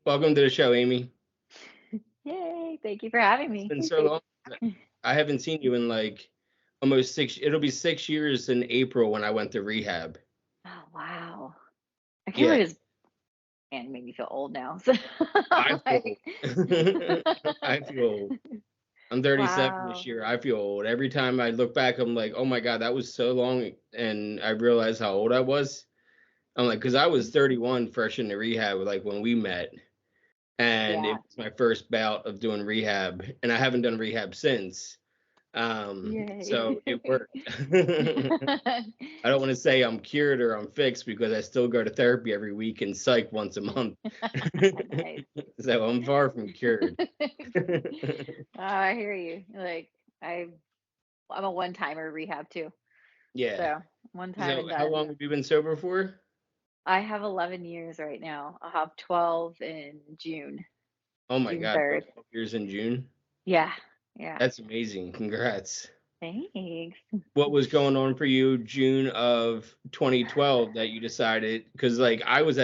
Welcome to the show, Amy. Yay, thank you for having It's me. been so long. I haven't seen you in like almost it'll be 6 years in April when I went to rehab. Oh, wow. I can't Yeah, believe this and made me feel old now. So I feel like old. I feel old. I'm 37 this wow. year. I feel old. Every time I look back, I'm like, oh my God, that was so long. And I realized how old I was. I'm like, because I was 31 fresh into rehab, like when we met. And it Yeah. was my first bout of doing rehab. And I haven't done rehab since. Yay. So it worked. I don't want to say I'm cured or I'm fixed because I still go to therapy every week and psych once a month. Nice. So I'm far from cured. Oh, I hear you. Like I I'm a one-timer rehab too. Yeah. So one time So and how done. long have you been sober for? I have 11 years right now. I'll have 12 in June, Oh my June God, 3rd. 12 years in June. Yeah. Yeah. That's amazing. Congrats. Thanks. What was going on for you June of 2012 that you decided? Because like I was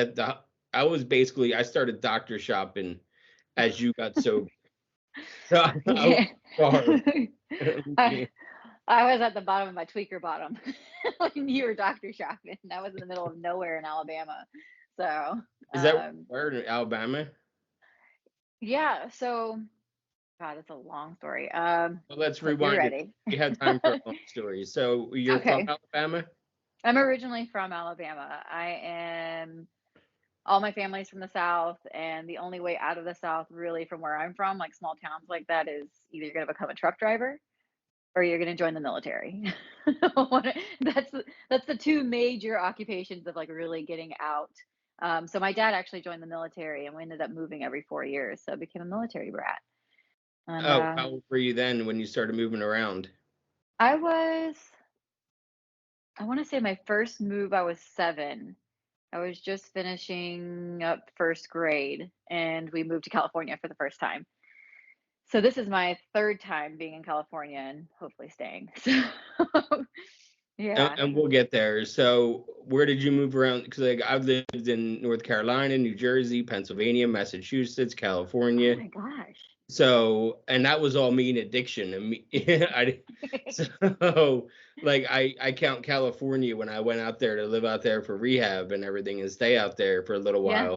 basically I started doctor shopping as you got sober. So I was Yeah. far. I I was at the bottom of my tweaker bottom when you were doctor shopping. I was in the middle of nowhere in Alabama. So, Is that um, where in Alabama? yeah, so God, it's a long story. Well, let's So if you're rewind it. ready. We had time for a long story. So you're from Okay. Alabama? I'm originally from Alabama. I am all my family's from the South, and the only way out of the South, really, from where I'm from, like small towns like that, is either you're going to become a truck driver or you're going to join the military. that's that's the two major occupations of like really getting out. So my dad actually joined the military, and we ended up moving every 4 years, so I became a military brat. And Oh, how old were you then when you started moving around? I was, I want to say my first move, I was 7. I was just finishing up first grade, and we moved to California for the first time. So this is my third time being in California and hopefully staying. So And, yeah. and we'll get there. So where did you move around? Because like I've lived in North Carolina, New Jersey, Pennsylvania, Massachusetts, Oh California. my gosh. So, and that was all me in addiction. And me, so like I count California when I went out there to live out there for rehab and everything and stay out there for a little Yeah.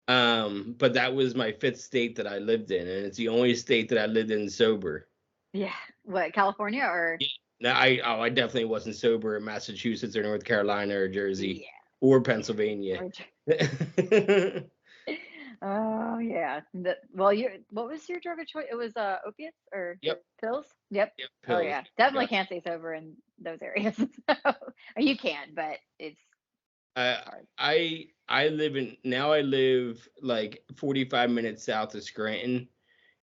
while. But that was my fifth state that I lived in, and it's the only state that I lived in sober. Yeah. What, California or? Yeah. Now I definitely wasn't sober in Massachusetts or North Carolina or Jersey Yeah. or Yeah. Pennsylvania. Oh yeah. Well, what was your drug of choice? It was opiates or Yep, pills? Yep. yep, Oh pills. yeah. Definitely Yeah. can't stay sober in those areas. So, or you can, but it's Uh, hard. I live in now I live like 45 minutes south of Scranton,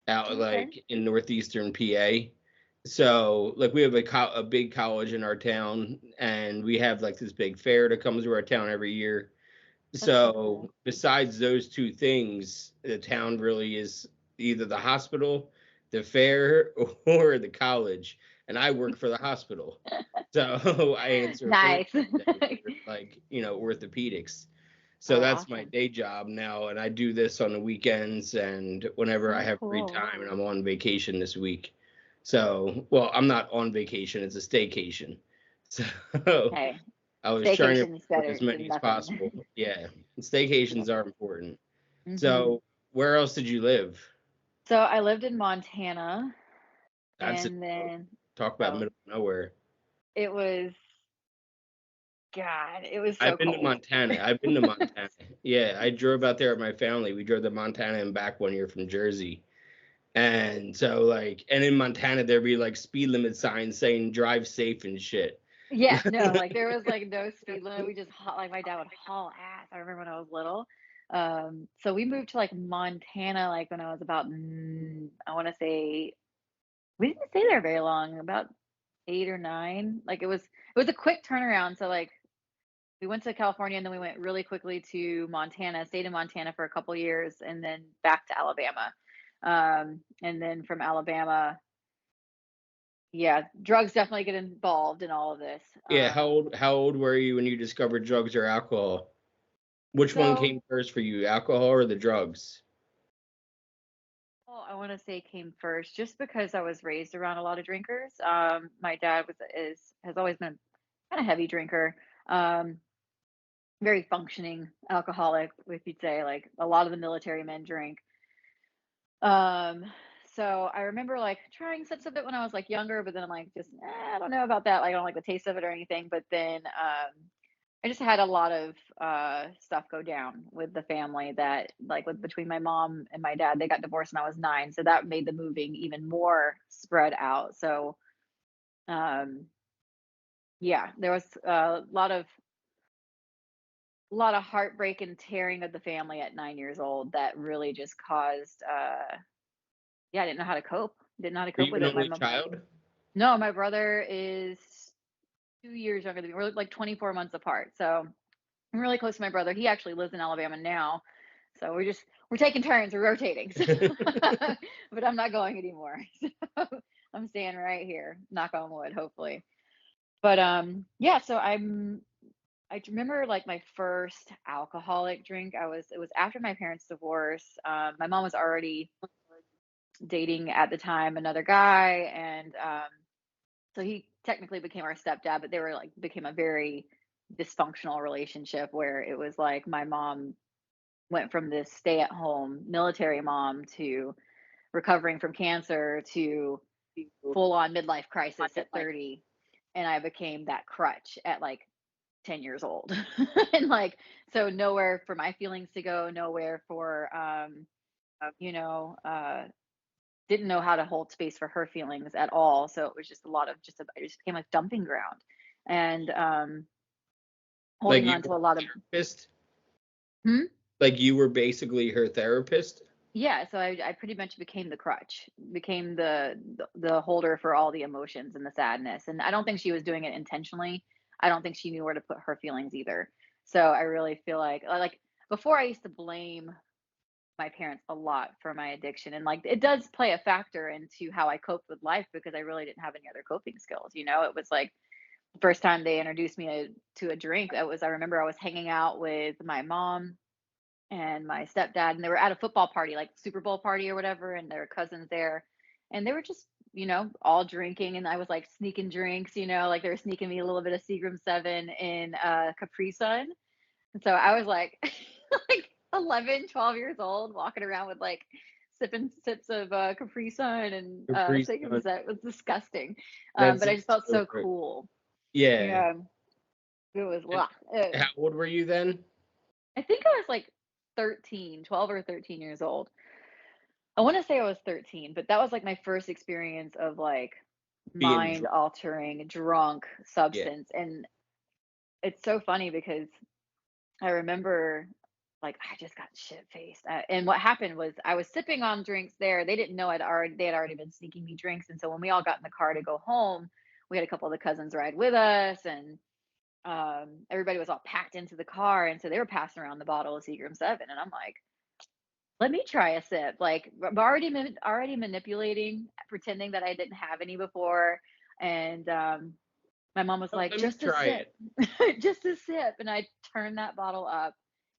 out Okay. like in northeastern PA. So like we have a big college in our town, and we have like this big fair that comes to our town every year. That's so cool. So besides those two things, the town really is either the hospital, the fair, or the college. And I work for the hospital. So I answer Nice. appointments every year, like, orthopedics. So Oh, that's my awesome. day job now. And I do this on the weekends and whenever I So have free cool. time, and I'm on vacation this week. So, well, I'm not on vacation, it's a staycation. So Hey, I was trying to staycation is record better as many than as nothing. possible. Yeah, Yeah. staycations are important. Hmm. So, where else did you live? So I lived in Montana, That's it. and then Talk about oh, middle of nowhere. it was God, it was so I've been to cold. Montana. I've been to Montana. Yeah, I drove out there with my family. We drove to Montana and back one year from Jersey. And so, like, and in Montana, there'd be like speed limit signs saying drive safe and shit. Yeah, no, like there was like no speed limit. We just like my dad would haul ass. I remember when I was little. So we moved to like Montana like when I was about I want to say we didn't stay there very long, about 8 or 9. Like it was a quick turnaround. So like we went to California and then we went really quickly to Montana, stayed in Montana for a couple years and then back to Alabama. And then from Alabama, yeah, drugs definitely get involved in all of this. Yeah, how old were you when you discovered drugs or alcohol? Which one So came first for you, alcohol or the drugs? want to say came first, just because I was raised around a lot of drinkers. My dad has always been kind of heavy drinker, um, very functioning alcoholic, if you'd say. Like a lot of the military men drink. Um, so I remember like trying some of it when I was like younger, but then I'm like, just I don't know about that. Like I don't like the taste of it or anything. But then I just had a lot of stuff go down with the family that like with between my mom and my dad, they got divorced when I was 9, so that made the moving even more spread out. So um, yeah, there was a lot of heartbreak and tearing of the family at 9 years old that really just caused yeah, I didn't know how to cope. Didn't know how to Are cope you with an it. My only mom. child? No, my brother is 2 years younger than me. We're like 24 months apart. So I'm really close to my brother. He actually lives in Alabama now. So we're taking turns, we're rotating. So, but I'm not going anymore. So I'm staying right here. Knock on wood, hopefully. But yeah, so I remember like my first alcoholic drink. It was after my parents' divorce. My mom was already dating at the time another guy, and so he technically became our stepdad, but they were like became a very dysfunctional relationship where it was like my mom went from this stay-at-home military mom to recovering from cancer to full-on midlife crisis at 30, and I became that crutch at like 10 years old. And like so nowhere for my feelings to go, nowhere for you know, didn't know how to hold space for her feelings at all. So it was just a lot of it just became a dumping ground. And Like holding you on were to a lot a of therapist? hmm? Like you were basically her therapist? Yeah, so I pretty much became the crutch, became the holder for all the emotions and the sadness. And I don't think she was doing it intentionally. I don't think she knew where to put her feelings either. So I really feel like before I used to blame my parents a lot for my addiction, and like it does play a factor into how I coped with life because I really didn't have any other coping skills. It was like the first time they introduced me to a drink. I remember I was hanging out with my mom and my stepdad, and they were at a football party, like Super Bowl party or whatever, and their cousins there, and they were just all drinking, and I was like sneaking drinks, like they were sneaking me a little bit of Seagram 7 in Capri Sun. And so I was like like 11, 12 years old walking around with like sipping sips of Capri Sun and Capri Seagram Sun. 7. It was disgusting. That's But I just felt so so great. cool. Yeah. Yeah, it was And uh, how old were you then? I think I was like 13, 12 or 13 years old. I want to say I was 13, but that was like my first experience of like Being mind drunk. altering drunk Yeah. substance. And it's so funny because I remember like I just got shit faced. And what happened was I was sipping on drinks there. They had already been sneaking me drinks. And so when we all got in the car to go home, we had a couple of the cousins ride with us, and everybody was all packed into the car. And so they were passing around the bottle of Seagram 7. And I'm like, let me try a sip. Like already manipulating, pretending that I didn't have any before. And my mom was Oh, like, let me just a try sip, it. just a sip. And I turned that bottle up,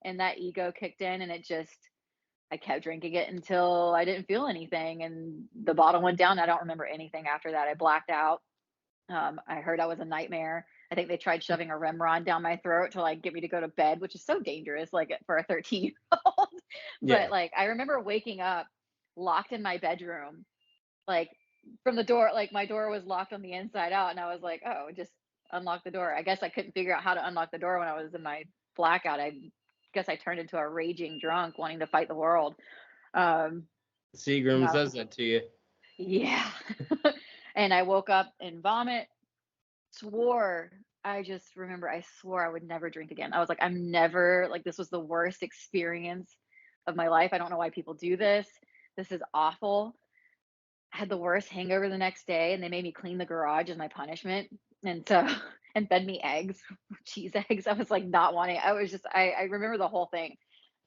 and that ego kicked in, and I kept drinking it until I didn't feel anything. And the bottle went down. I don't remember anything after that. I blacked out. I heard I was a nightmare. I think they tried shoving a Remron down my throat to like get me to go to bed, which is so dangerous, like for a 13-year-old. Yeah. But like I remember waking up locked in my bedroom, like from the door, like my door was locked on the inside out, and I was like, oh, just unlock the door. I guess I couldn't figure out how to unlock the door when I was in my blackout. I guess I turned into a raging drunk wanting to fight the world. Um, Seagrams no, does that to you. yeah. And I woke up in vomit, swore I just remember I swore I would never drink again. I was like, I'm never like this was the worst experience of my life. I don't know why people do this. This is awful. I had the worst hangover the next day, and they made me clean the garage as my punishment. And so and fed me eggs, cheese eggs. I was like not wanting. I was just I remember the whole thing.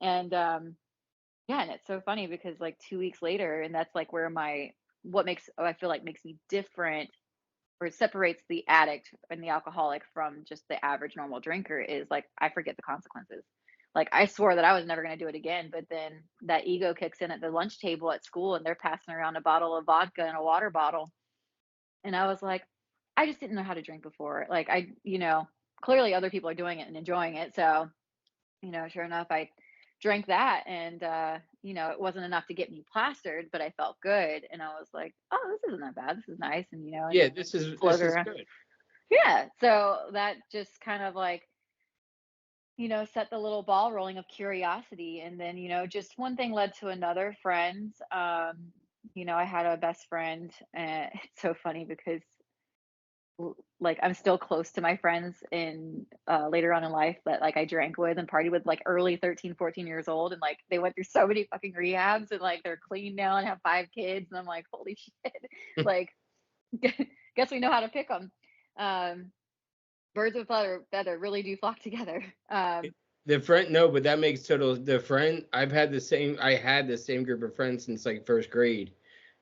And yeah, and it's so funny because like 2 weeks later, and that's like where what makes I feel like makes me different, or it separates the addict and the alcoholic from just the average normal drinker, is like I forget the consequences. like, I swore that I was never gonna do it again, but then that ego kicks in at the lunch table at school, and they're passing around a bottle of vodka and a water bottle, and I was like, I just didn't know how to drink before. Like, clearly other people are doing it and enjoying it, so, sure enough, I drank that, and, it wasn't enough to get me plastered, but I felt good, and I was like, "Oh, this isn't that bad. This is nice," and Yeah, this floated is around. good. Yeah, so that just kind of like, set the little ball rolling of curiosity. And then, just one thing led to another. Friends, I had a best friend, and it's so funny because like I'm still close to my friends in later on in life that like I drank with and partied with like early 13, 14 years old. And like they went through so many fucking rehabs and like they're clean now and have 5 kids. And I'm like, holy shit. Like, guess we know how to pick them. Um, birds of feather really do flock together. The friend, no, but that makes total. The friend, I had the same group of friends since like first grade,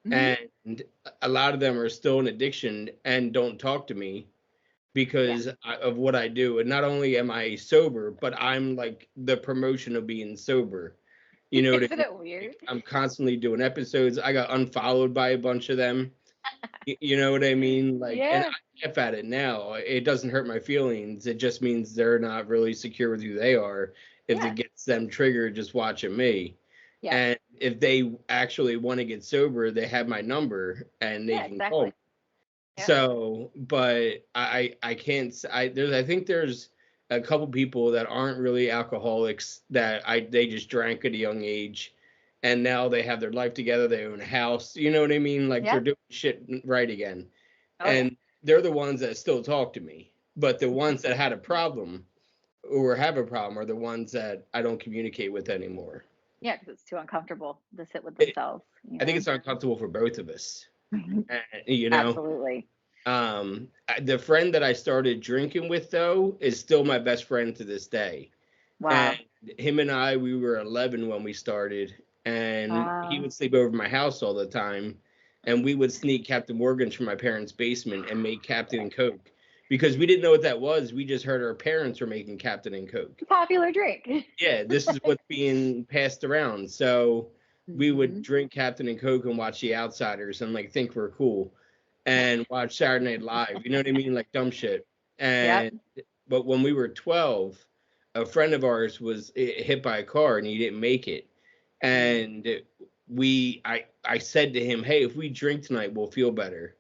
Mhm. and a lot of them are still in addiction and don't talk to me Yeah. because of what I do. And not only am I sober, but I'm like the promotion of being sober. You know what I Isn't mean? it weird? Like, I'm constantly doing episodes. I got unfollowed by a bunch of them. You know what I mean? Like, and Yeah. I laugh at it now. It doesn't hurt my feelings. It just means they're not really secure with who they are. If it Yeah. gets them triggered, just watching me. Yeah. And if they actually want to get sober, they have my number and they Yeah, can call exactly. me. Yep. So, but I can't. I think there's a couple people that aren't really alcoholics that they just drank at a young age, and now they have their life together. They own a house. You know what I mean? Like they're Yep. doing shit right again, Oh yeah. and they're the ones that still talk to me. But the ones that had a problem or have a problem are the ones that I don't communicate with anymore. Yeah, because it's too uncomfortable to sit with It, themselves, I think it's uncomfortable for both of us. You know. Absolutely. The friend that I started drinking with though is still my best friend to this day. And Wow. him and I, we were 11 when we started, and he Wow. would sleep over at my house all the time, and we would sneak Captain Morgan's from my parents' basement and make Captain and Coke because we didn't know what that was. We just heard our parents were making Captain and Coke. Popular drink. Yeah, this is what's being passed around. So we would Hmm. drink Captain and Coke and watch The Outsiders and like think we're cool and watch Saturday Night Live. You know what I mean? Like dumb shit. Yep. And but when we were 12, a friend of ours was hit by a car and he didn't make it. Mm. And I said to him, "Hey, if we drink tonight, we'll feel better."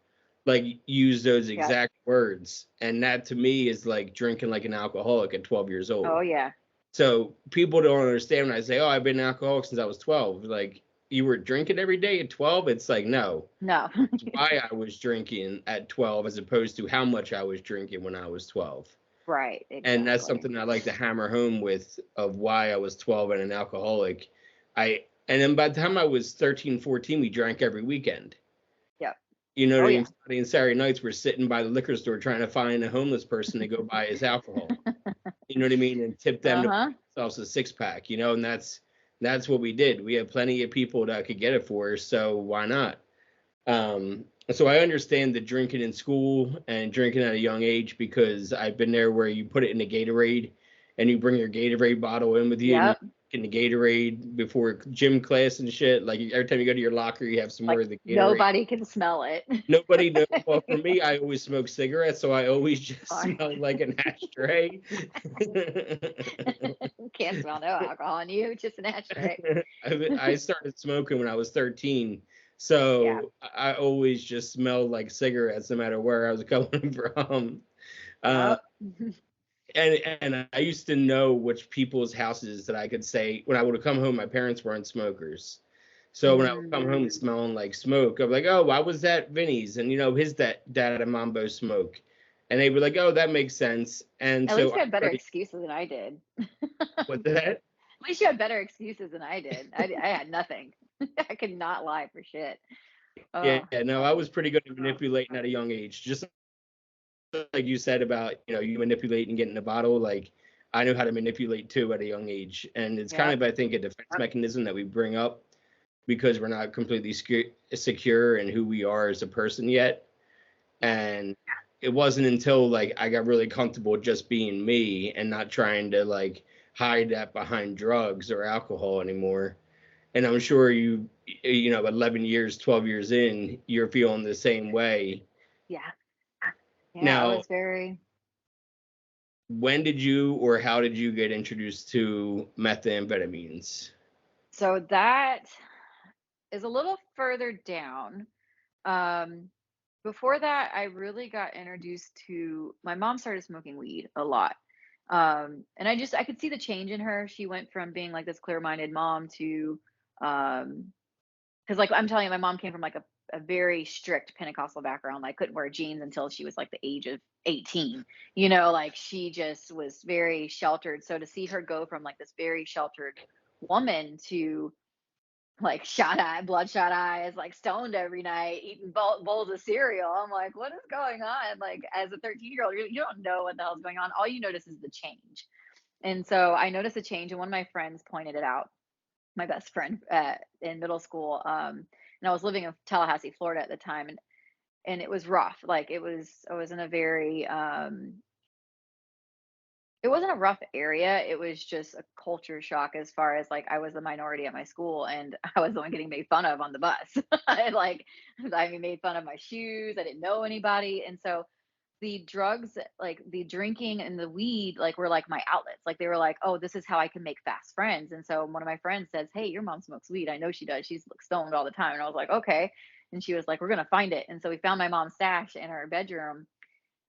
Like use those Yep. exact words. And that to me is like drinking like an alcoholic at 12 years Oh old. yeah. So people don't understand when I say, "Oh, I've been an alcoholic since I was 12." Like you were drinking every day at 12? It's like, no. No. It's why I was drinking at 12 as opposed to how much I was drinking when I was 12. Right. And that's Exactly. something I like to hammer home with of why I was 12 and an alcoholic. And then by the time I was 13, 14, we drank every weekend. Yep. You know what Oh I mean? yeah. Friday and Saturday nights we're sitting by the liquor store trying to find a homeless person to go buy his alcohol. You know what I mean? And tip them to buy Uh-huh. themselves a six pack, and that's what we did. We had plenty of people that could get it for us, so why not? So I understand the drinking in school and drinking at a young age because I've been there where you put it in a Gatorade and you bring your Gatorade bottle in with you and you Yep. in the Gatorade before gym class and shit. Like every time you go to your locker, you have some more Like of the Gatorade. nobody can smell it. Nobody knows. Well, for me, I always smoke cigarettes, so I always just Sorry. smell like an ashtray. Can't smell no alcohol on you, just an ashtray. I started smoking when I was 13, Yeah. so I always just smelled like cigarettes no matter where I was coming from. Uh, Yep. and I used to know which people's houses that I could say when I would have come home, my parents weren't smokers. So when I would come Mm. home smelling like smoke, I'm like, oh, why was that Vinny's? And his dad and mom both smoke. And they were like, oh, that makes sense. And At so least you I had better started excuses than I did. with that. At least you had better excuses than I did. I had nothing. I could not lie for shit. Yeah, Oh, no, I was pretty good at manipulating at a young age. Just like you said about, you manipulate and get in the bottle, like I knew how to manipulate too at a young age. And it's kind yep. of, I think, a defense mechanism that we bring up because we're not completely secure in who we are as a person yet. Yeah. And it wasn't until like I got really comfortable just being me and not trying to like hide that behind drugs or alcohol anymore. And I'm sure you know, 11 years, 12 years in, you're feeling the same way. Yeah. Yeah, it Now, was very. when did you or how did you get introduced to methamphetamines? So that is a little further down. Um, Before that, I really got introduced to my mom started smoking weed a lot. And I could see the change in her. She went from being like this clear-minded mom to um because like I'm telling you, my mom came from like a very strict Pentecostal background. Like couldn't wear jeans until she was like the age of 18. You know, like she just was very sheltered. So to see her go from like this very sheltered woman to like bloodshot eyes, like stoned every night, eating bowls of cereal. I'm like, what is going on? Like, as a 13-year-old, you don't know what the hell's going on. All you notice is the change. And so I noticed a change, and one of my friends pointed it out. My best friend in middle school, and I was living in Tallahassee, Florida at the time, and it was rough. Like I was in a very it wasn't a rough area, it was just a culture shock as far as, like, I was the minority at my school, and I was the one getting made fun of on the bus. And, like, I mean, made fun of my shoes, I didn't know anybody, and so the drugs, like, the drinking and the weed, like, were, like, my outlets. Like, they were like, "Oh, this is how I can make fast friends," and so one of my friends says, "Hey, your mom smokes weed. I know she does. She's, like, stoned all the time," and I was like, "Okay," and she was like, "We're gonna find it," and so we found my mom's stash in her bedroom,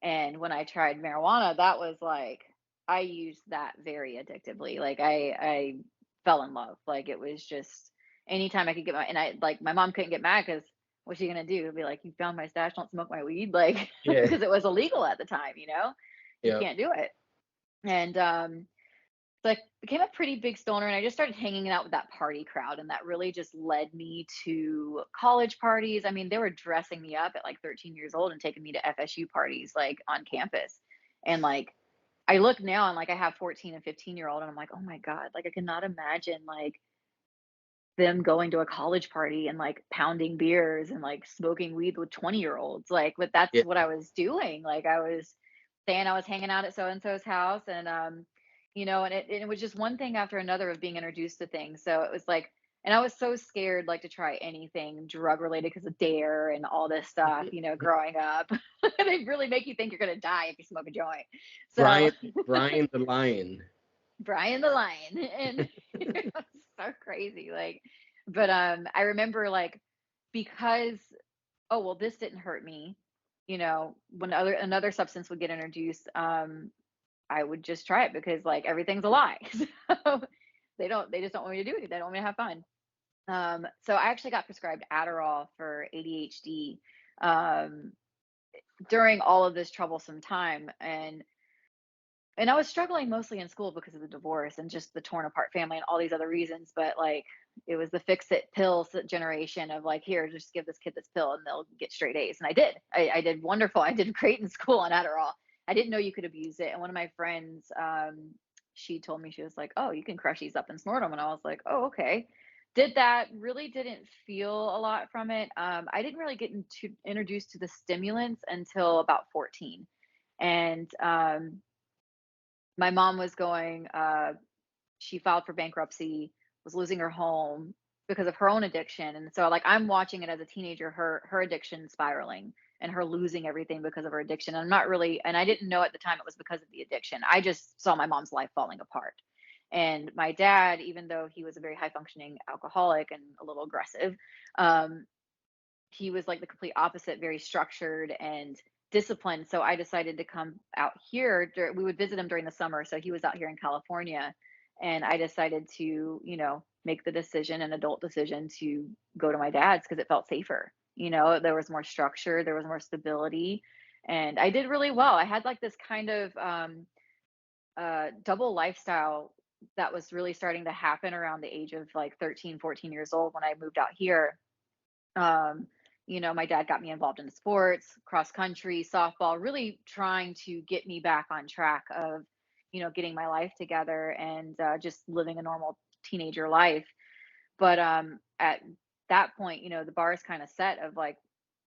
and when I tried marijuana, that was like I used that very addictively. Like I fell in love. Like it was just anytime I could get my and I like my mom couldn't get mad because what's she gonna do? Be like, you found my stash, don't smoke my weed, like Yeah. because it was illegal at the time, you know? You Yep. can't do it. And so I became a pretty big stoner and I just started hanging out with that party crowd. And that really just led me to college parties. I mean, they were dressing me up at like 13 years old and taking me to FSU parties like on campus. And like, I look now and like I have 14 and 15-year-old and I'm like, oh my God, like I cannot imagine like them going to a college party and like pounding beers and like smoking weed with 20-year-olds. Like, but that's Yeah. what I was doing. Like I was saying I was hanging out at so and so's house and you know, and it was just one thing after another of being introduced to things. So it was like and I was so scared like to try anything drug related because of dare and all this stuff, you know, growing up. They really make you think you're gonna die if you smoke a joint. So Brian the Lion. Brian the Lion, and it was so crazy, like but, I remember, like, because, "Oh, well, this didn't hurt me," you know, when other another substance would get introduced, I would just try it because, like, everything's a lie. So, they just don't want me to do anything, they don't want me to have fun. So I actually got prescribed Adderall for ADHD, um, during all of this troublesome time, and I was struggling mostly in school because of the divorce and just the torn apart family and all these other reasons. But like, it was the fix it pills generation of like, here, just give this kid this pill and they'll get straight A's. And I did. I did wonderful. I did great in school on Adderall. I didn't know you could abuse it. And one of my friends, she told me, she was like, oh, you can crush these up and snort them. And I was like, oh, okay. Did that, really didn't feel a lot from it. I didn't really get introduced to the stimulants until about 14. And my mom was going she filed for bankruptcy, was losing her home because of her own addiction. And so like I'm watching it as a teenager, her addiction spiraling and her losing everything because of her addiction. And I'm not really and I didn't know at the time it was because of the addiction. I just saw my mom's life falling apart. And my dad, even though he was a very high functioning alcoholic and a little aggressive, um, he was like the complete opposite, very structured and disciplined. So I decided to come out here. We would visit him during the summer. So he was out here in California. And I decided to, you know, make the decision, an adult decision to go to my dad's because it felt safer. You know, there was more structure, there was more stability. And I did really well. I had like this kind of double lifestyle that was really starting to happen around the age of like 13, 14 years old when I moved out here. um, you know, my dad got me involved in sports, cross country, softball, really trying to get me back on track of, you know, getting my life together and just living a normal teenager life. But at that point, you know, the bar is kind of set of like,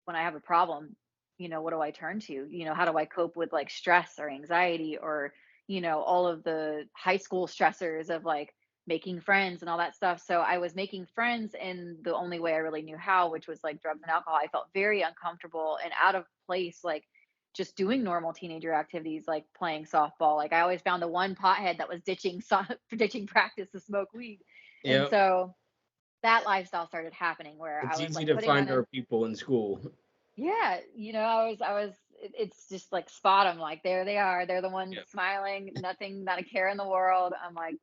when I have a problem, you know, what do I turn to? You know, how do I cope with like stress or anxiety or, all of the high school stressors of like making friends and all that stuff. So I was making friends in the only way I really knew how, which was like drugs and alcohol. I felt very uncomfortable and out of place, like just doing normal teenager activities like playing softball. Like I always found the one pothead that was ditching practice to smoke weed. And Yep. so that lifestyle started happening where I It's was easy like to putting on find a our people in school. yeah, it's just like spot them, like there they are. They're the ones Yep. smiling, nothing, not a care in the world. I'm like,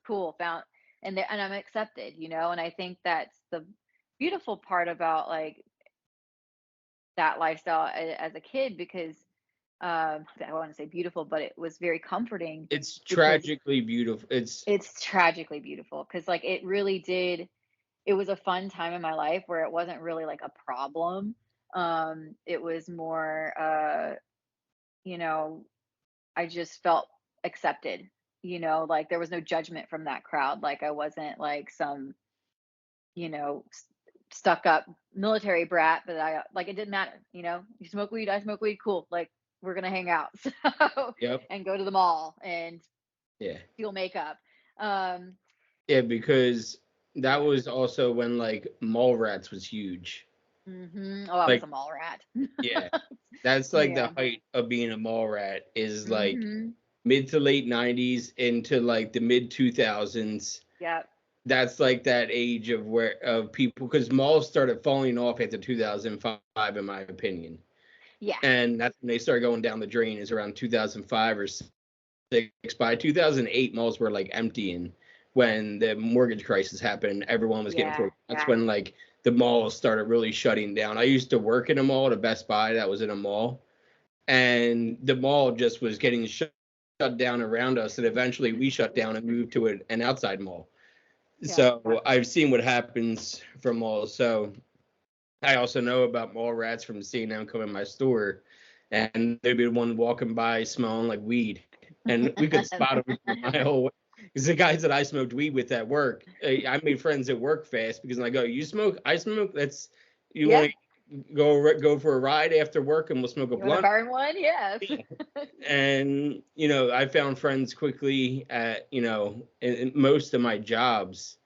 cool, found and I'm accepted, and I think that's the beautiful part about like that lifestyle as a kid because I want to say beautiful, but it was very comforting It's because tragically beautiful. It's it's tragically beautiful because like it really did it was a fun time in my life where it wasn't really like a problem. It was more you know, I just felt accepted, like there was no judgment from that crowd. Like I wasn't like some, you know, s- stuck up military brat, but I like it didn't matter, you smoke weed, I smoke weed, cool. Like we're gonna hang out. So yep. and go to the mall and Yeah. feel makeup. Um Yeah, because that was also when like Mallrats was huge. oh, I was Like, a mall rat. yeah, that's like the Yeah. height of being a mall rat is like Mhm. mid to late 90s into like the mid 2000s. Yep. That's like that age of where of people because malls started falling off after 2005 in my opinion. Yeah. And that's when they started going down the drain is around 2005 or 6. By 2008 malls were like emptying when the mortgage crisis happened, everyone was getting Yeah. foreclosed. That's when like the malls started really shutting down. I used to work in a mall at a Best Buy that was in a mall, and the mall just was getting shut down around us, and eventually we shut down and moved to an outside mall. Yep. So I've seen what happens from malls. So I also know about mall rats from seeing them come in my store, and they'd be the one walking by smelling like weed, and we could spot them from a mile away. Because the guys that I smoked weed with at work, I made friends at work fast because I go, you smoke, I smoke. That's you Yeah. want to go for a ride after work, and we'll smoke a You want to blunt. burn one? Yes. And I found friends quickly at in most of my jobs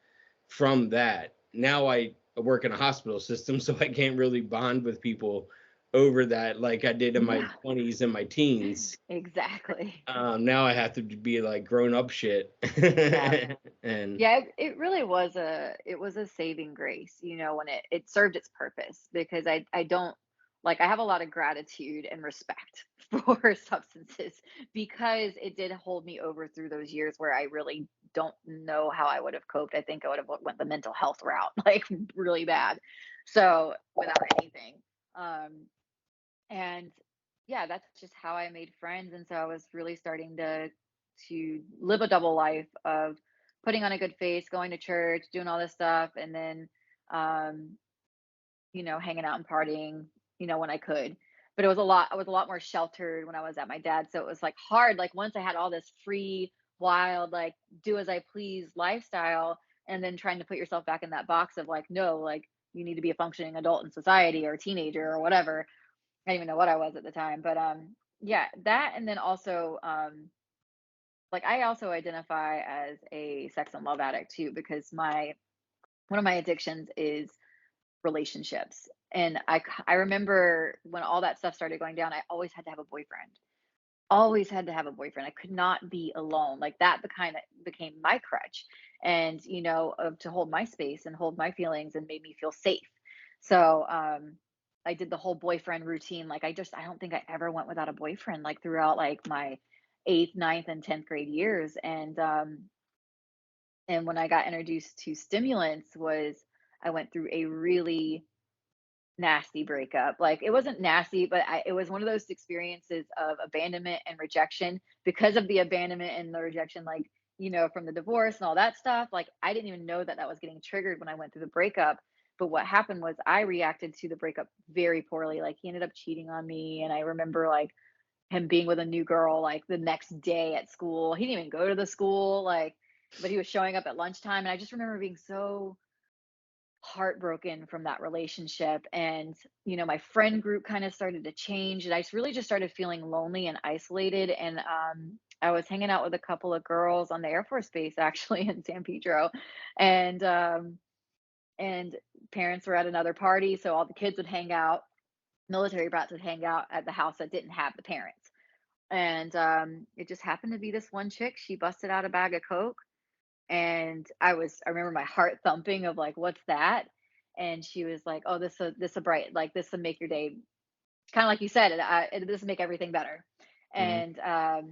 from that. Now I work in a hospital system, so I can't really bond with people over that like I did in my Yeah, 20s and my teens. exactly. Now I have to be like grown up shit. Yeah. And Yeah, it really was a saving grace, when it served its purpose because I don't like I have a lot of gratitude and respect for substances because it did hold me over through those years where I really don't know how I would have coped. I think I would have went the mental health route, like really bad. So without anything. Um and yeah, that's just how I made friends. And so I was really starting to live a double life of putting on a good face, going to church, doing all this stuff, and then um, hanging out and partying, when I could. But I was a lot more sheltered when I was at my dad's. So it was like hard. Like once I had all this free, wild, like do as I please lifestyle, and then trying to put yourself back in that box of like, no, like you need to be a functioning adult in society or a teenager or whatever. I didn't even know what I was at the time, but yeah, that and then also like I also identify as a sex and love addict too because my one of my addictions is relationships. And I remember when all that stuff started going down, I always had to have a boyfriend. Always had to have a boyfriend. I could not be alone. Like that the kind of became my crutch and to hold my space and hold my feelings and made me feel safe. So I did the whole boyfriend routine. Like I don't think I ever went without a boyfriend like throughout like my eighth, ninth, and 10th grade years. And when I got introduced to stimulants was I went through a really nasty breakup. Like it wasn't nasty, but it was one of those experiences of abandonment and rejection because of the abandonment and the rejection, like, from the divorce and all that stuff. Like I didn't even know that that was getting triggered when I went through the breakup. But what happened was I reacted to the breakup very poorly. Like he ended up cheating on me. And I remember like him being with a new girl like the next day at school. He didn't even go to the school, like, but he was showing up at lunchtime. And I just remember being so heartbroken from that relationship. And, my friend group kind of started to change. And I really just started feeling lonely and isolated. And I was hanging out with a couple of girls on the Air Force Base actually in San Pedro. And parents were at another party. So all the kids would hang out, military brats would hang out at the house that didn't have the parents. And it just happened to be this one chick. She busted out a bag of Coke, and I remember my heart thumping of like, what's that? And she was like, oh, this a bright, like this will make your day, kind of like you said, this will make everything better. Mhm. And I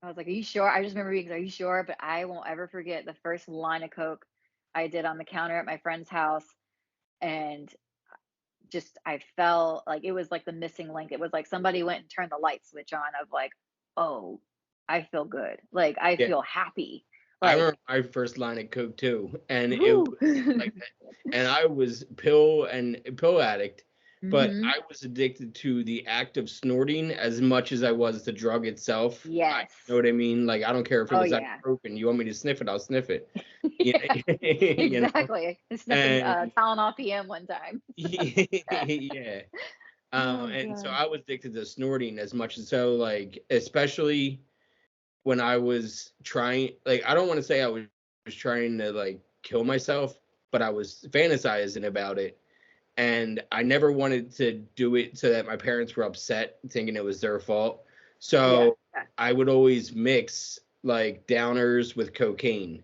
was like, are you sure? I just remember being, are you sure? But I won't ever forget the first line of Coke I did on the counter at my friend's house. And just I felt like it was like the missing link. It was like somebody went and turned the light switch on of like, oh, I feel good. Like I Yeah. feel happy. I Like, remember my first line of Coke too, and it whoo. was like that. And I was pill addict, but Hmm. I was addicted to the act of snorting as much as I was the drug itself. Yes. You know what I mean? Like I don't care if it Oh was yeah. ibuprofen. You want me to sniff it? I'll sniff it. You Yeah, know, you know? exactly. I sniffed a And Tylenol PM one time. yeah. Oh And so god. I was addicted to snorting as much as so like especially when I was trying, like, I don't want to say I was trying to like kill myself, but I was fantasizing about it. And I never wanted to do it so that my parents were upset, thinking it was their fault. Yeah. So I would always mix like downers with cocaine.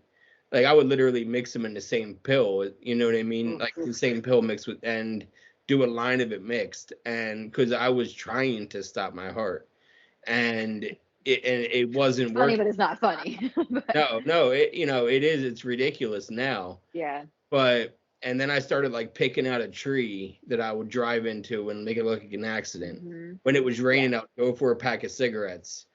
Like I would literally mix them in the same pill, you know what I mean? Oof. Like the same pill mixed with, and do a line of it mixed. And because I was trying to stop my heart and it It's wasn't funny, working. but it's not funny. But No, it is. It's ridiculous now. yeah. But and then I started like picking out a tree that I would drive into and make it look like an accident. Hmm. When it was Yeah. raining, I would go for a pack of cigarettes,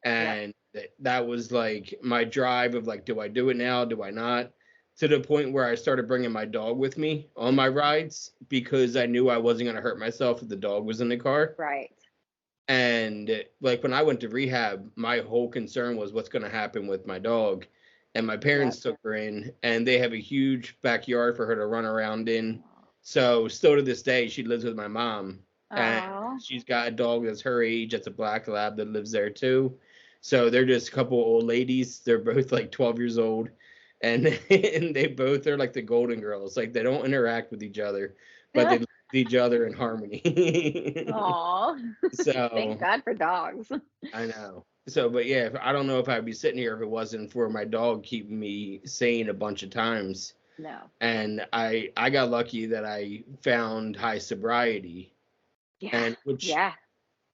Yep. and that was like my drive of like, do I do it now? Do I not? To the point where I started bringing my dog with me on my rides because I knew I wasn't going to hurt myself if the dog was in the car. Right. And like when I went to rehab, my whole concern was what's going to happen with my dog. And my Yep. parents took her in, and they have a huge backyard for her to run around in. So still to this day, she lives with my mom, and Oh. she's got a dog that's her age. That's a black lab that lives there too. So they're just a couple old ladies. They're both like 12 years old, and and they both are like the Golden Girls. Like they don't interact with each other, but they live with each other in harmony. Aw. Thank So God for dogs. I know. So, but yeah, I don't know if I'd be sitting here if it wasn't for my dog keeping me sane a bunch of times. No. And I got lucky that I found high sobriety, Yeah. and which Yeah.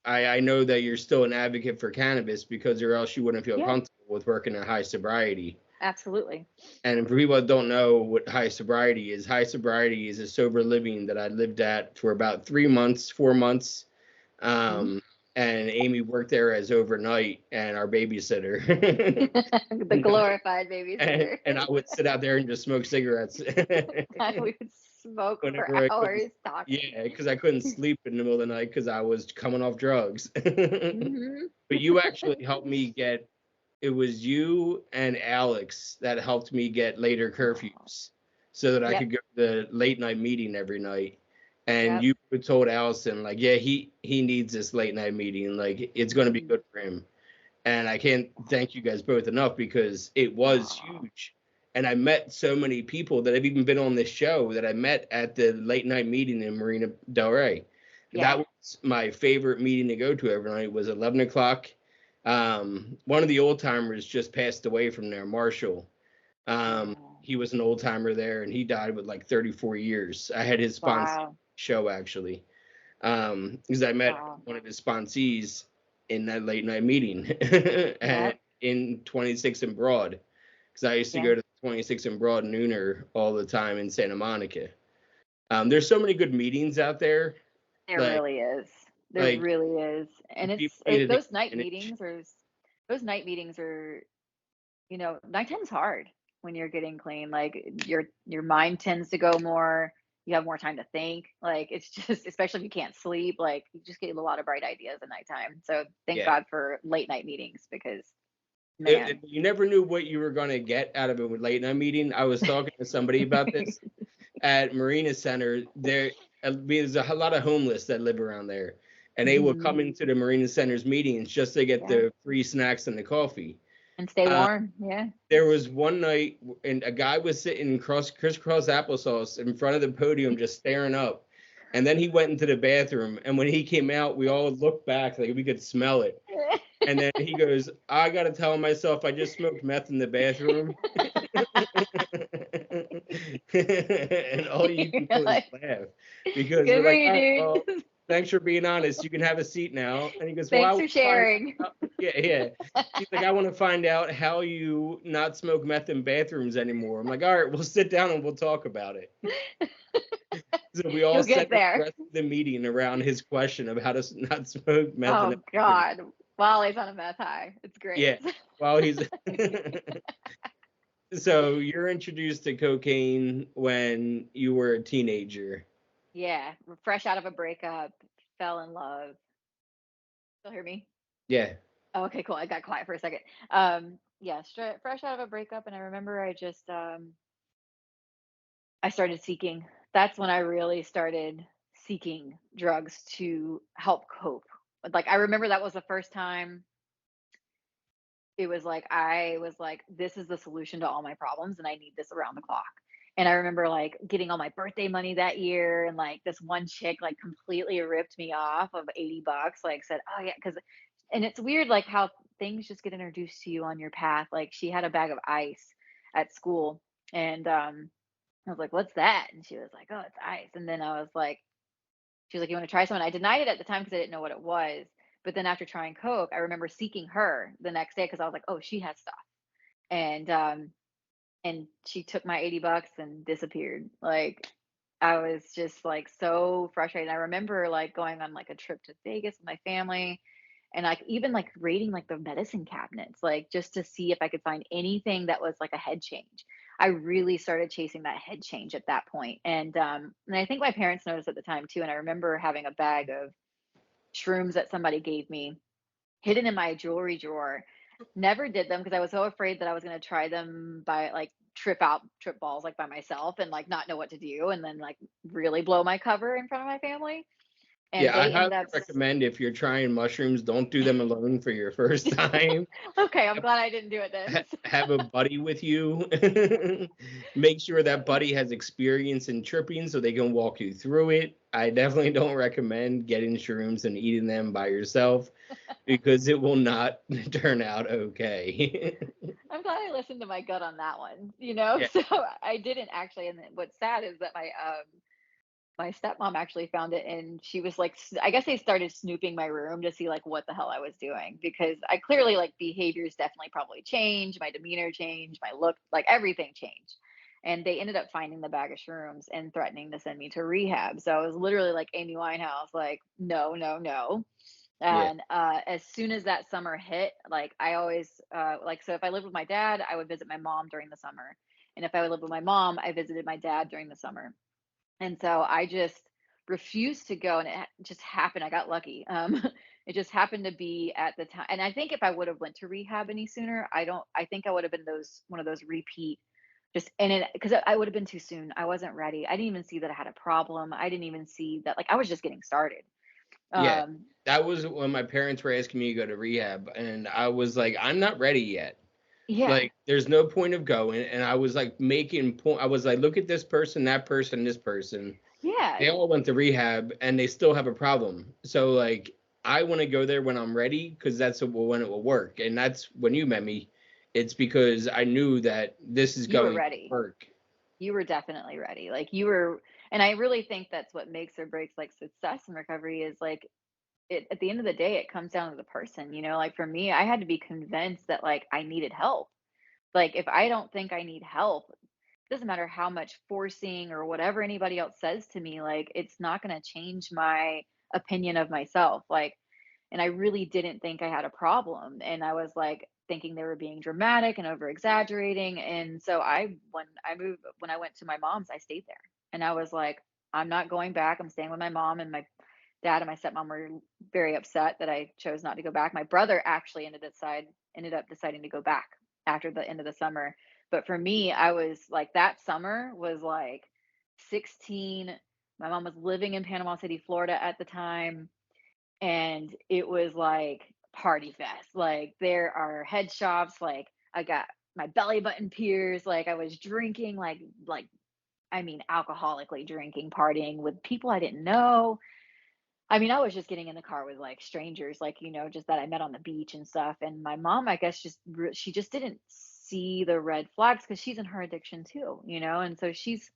I know that you're still an advocate for cannabis because or else you wouldn't feel Yeah. comfortable with working at high sobriety. Absolutely. And for people that don't know what high sobriety is a sober living that I lived at for about 3 months, 4 months. Mhm. Um, and Amy worked there as overnight and our babysitter. The glorified babysitter. And I would sit out there and just smoke cigarettes I would smoke for whenever I couldn't. hours talking. Yeah, because I couldn't sleep in the middle of the night because I was coming off drugs. Hmm. But you actually helped me get. It was you and Alex that helped me get later Oh. curfews so that I Yep. could go to the late night meeting every night. And Yep. you told Allison like, yeah, he needs this late night meeting. Like it's going to be Mhm. good for him. And I can't thank you guys both enough because it was Oh. huge. And I met so many people that have even been on this show that I met at the late night meeting in Marina Del Rey. Yeah. That was my favorite meeting to go to every night. It was 11 o'clock. One of the old timers just passed away from there, Marshall. Oh. He was an old timer there, and he died with like 34 years. I had his sponsee Wow. show actually, because I met Wow. one of his sponsees in that late night meeting, and Yep. in 26 and Broad, because I used to Yeah. go to 26 and Broad Nooner all the time in Santa Monica. There's so many good meetings out there, There like really is. There like really is. And people it's need it, to take those night advantage. meetings are those night meetings are, nighttime's hard when you're getting clean. Like your mind tends to go more, you have more time to think. Like it's just especially if you can't sleep, like you just get a lot of bright ideas at nighttime. So thank Yeah. God for late night meetings because man. You never knew what you were going to get out of a late night meeting. I was talking to somebody about this. at Marina Center, there's a lot of homeless that live around there, and they will Mhm. come into the Marina Center's meetings just to get Yeah, the free snacks and the coffee. and stay Uh, warm, yeah. there was one night, and a guy was sitting crisscross applesauce in front of the podium, just staring up. And then he went into the bathroom, and when he came out, we all looked back like we could smell it. And then he goes, "I gotta tell myself I just smoked meth in the bathroom." And all you can You're do is like, laugh because "Good we're like, for "All right, you, well, dude. thanks for being honest. You can have a seat now." And he goes, "Well, I Thanks want for to find sharing." out." Yeah, yeah. He's like, "I want to find out how you not smoke meth in bathrooms anymore." I'm like, "All right, we'll sit down and we'll talk about it." So we all You'll get centered the there. rest of the meeting around his question of how to not smoke meth in a Oh bathroom. god. Wally's on a meth high. It's great. Yeah, while he's so you're introduced to cocaine when you were a teenager. Yeah, we're fresh out of a breakup, fell in love. Still hear me? Yeah. Oh, okay, cool. I got quiet for a second. Yeah, fresh out of a breakup, and I remember I started seeking. That's when I really started seeking drugs to help cope. Like I remember that was the first time it was like I was like, this is the solution to all my problems, and I need this around the clock. And I remember like getting all my birthday money that year, and like this one chick like completely ripped me off of $80, like said, "Oh yeah," because and it's weird like how things just get introduced to you on your path. Like she had a bag of ice at school, and I was like, "What's that?" And she was like, "Oh, it's ice." And then I was like, she was like, "You want to try some?" And I denied it at the time because I didn't know what it was. But then after trying Coke, I remember seeking her the next day because I was like, "Oh, she has stuff." And and she took my $80 and disappeared. Like I was just like so frustrated. I remember like going on like a trip to Vegas with my family and like even like raiding like the medicine cabinets, like just to see if I could find anything that was like a head change. I really started chasing that head change at that point. And I think my parents noticed at the time too. And I remember having a bag of shrooms that somebody gave me hidden in my jewelry drawer. Never did them because I was so afraid that I was gonna try them by like trip balls like by myself and like not know what to do and then like really blow my cover in front of my family. And Yeah, I they highly ended up recommend if you're trying mushrooms, don't do them alone for your first time. okay, I'm glad I didn't do it then. Have a buddy with you. Make sure that buddy has experience in tripping so they can walk you through it. I definitely don't recommend getting shrooms and eating them by yourself because it will not turn out okay. I'm glad I listened to my gut on that one, you know? Yeah, So I didn't actually, and then what's sad is that my stepmom actually found it and she was like I guess they started snooping my room to see like what the hell I was doing because I clearly like behaviors definitely probably changed, my demeanor changed, my look, like everything changed. And they ended up finding the bag of shrooms and threatening to send me to rehab. So I was literally like Amy Winehouse, like, no, no, no. yeah, And as soon as that summer hit, like I always like so if I lived with my dad, I would visit my mom during the summer. And if I would live with my mom, I visited my dad during the summer. And so I just refused to go and it just happened. I got lucky. It just happened to be at the time. And I think if I would have went to rehab any sooner, I think I would have been those one of those repeat just in it because I would have been too soon. I wasn't ready. I didn't even see that I had a problem. I didn't even see that like I was just getting started. yeah. Um That was when my parents were asking me to go to rehab, and I was like, I'm not ready yet. yeah. Like, there's no point of going. And I was like making point. I was like, look at this person, that person, this person. Yeah. They all went to rehab and they still have a problem. So like I want to go there when I'm ready because that's when it will work. And that's when you met me. It's because I knew that this is You were going to ready. work. You were definitely ready. Like you were and I really think that's what makes or breaks like success in recovery is like it at the end of the day it comes down to the person, you know, like for me I had to be convinced that like I needed help. Like if I don't think I need help, it doesn't matter how much forcing or whatever anybody else says to me, like it's not going to change my opinion of myself. Like and I really didn't think I had a problem and I was like thinking they were being dramatic and over exaggerating and so when I went to my mom's I stayed there and I was like I'm not going back. I'm staying with my mom and my dad and my stepmom were very upset that I chose not to go back. My brother actually ended up deciding to go back after the end of the summer. But for me, I was like that summer was like 16. My mom was living in Panama City, Florida at the time, and it was like party fest. Like there are head shops, like I got my belly button pierced, like I was drinking like I mean alcoholically drinking, partying with people I didn't know. I mean, I was just getting in the car with like strangers, like, just that I met on the beach and stuff. And my mom, I guess, she just didn't see the red flags because she's in her addiction too, and so she's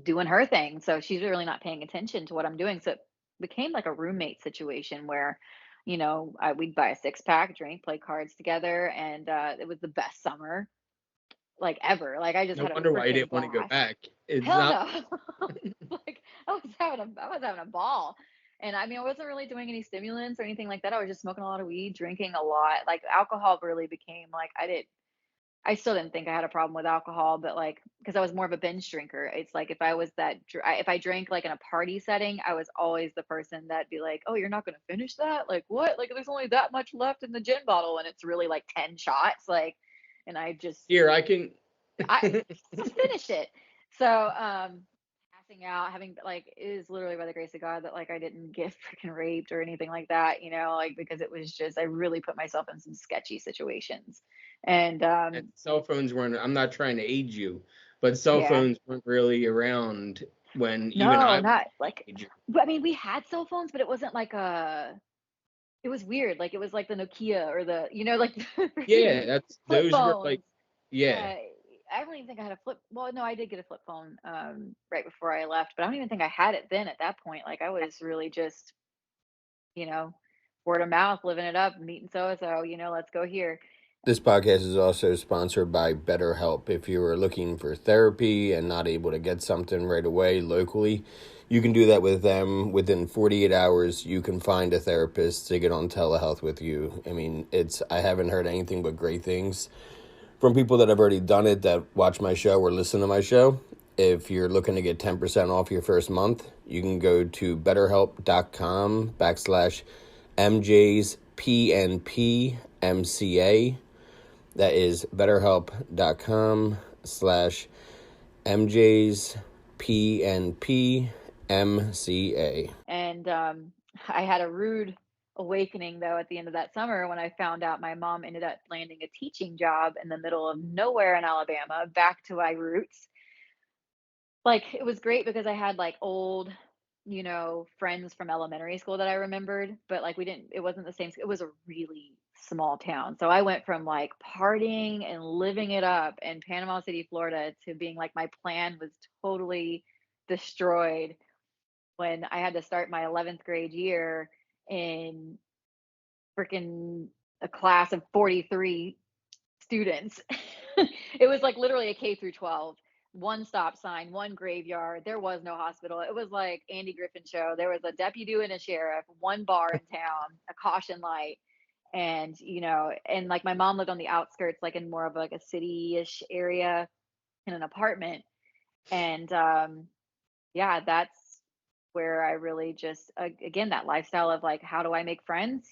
doing her thing. So she's really not paying attention to what I'm doing. So it became like a roommate situation where, we'd buy a 6 pack, drink, play cards together. And it was the best summer like ever. Like I just No had a wonder why you freaking didn't want to go blast. back. It's Hell not. no. Like I was having a ball. And I mean, I wasn't really doing any stimulants or anything like that. I was just smoking a lot of weed, drinking a lot. Like alcohol really became like I still didn't think I had a problem with alcohol, but like because I was more of a binge drinker. It's like if I drank like in a party setting, I was always the person that'd be like, "Oh, you're not going to finish that? Like what? Like there's only that much left in the gin bottle and it's really like 10 shots." Like and Here, I can. I just finish it. So, passing out, having like it is literally by the grace of God that like I didn't get freaking raped or anything like that, like because it was just I really put myself in some sketchy situations. And And cell phones weren't. I'm not trying to age you, but cell yeah. phones weren't really around when even No, I was not like a teenager. I mean, we had cell phones, but it wasn't like it was weird. Like it was like the Nokia or the, like the Yeah, freaking that's flip those were like. phones. Yeah, Yeah, I don't even think I had a flip. Well, no, I did get a flip phone right before I left, but I don't even think I had it then at that point. Like I was really just, you know, word of mouth, living it up, meeting so and so, let's go here. This podcast is also sponsored by BetterHelp. If you are looking for therapy and not able to get something right away locally, you can do that with them. Within 48 hours, you can find a therapist to get on telehealth with you. I mean, I haven't heard anything but great things from people that have already done it that watch my show or listen to my show. If you're looking to get 10% off your first month, you can go to betterhelp.com/MJ's PNPMCA. That is betterhelp.com/MJ's PNPMCA. And I had a rude awakening though at the end of that summer when I found out my mom ended up landing a teaching job in the middle of nowhere in Alabama, back to my roots. Like, it was great because I had, like, old, friends from elementary school that I remembered, but, like, it wasn't the same. It was a really small town. So I went from, like, partying and living it up in Panama City, Florida, to being like my plan was totally destroyed when I had to start my 11th grade year in freaking a class of 43 students. It was like literally a K through 12, one stop sign, one graveyard. There was no hospital. It was like Andy Griffin show. There was a deputy and a sheriff, one bar in town, a caution light. And, and like my mom lived on the outskirts, like in more of like a city-ish area in an apartment. And yeah, that's where I really just, again, that lifestyle of like, how do I make friends?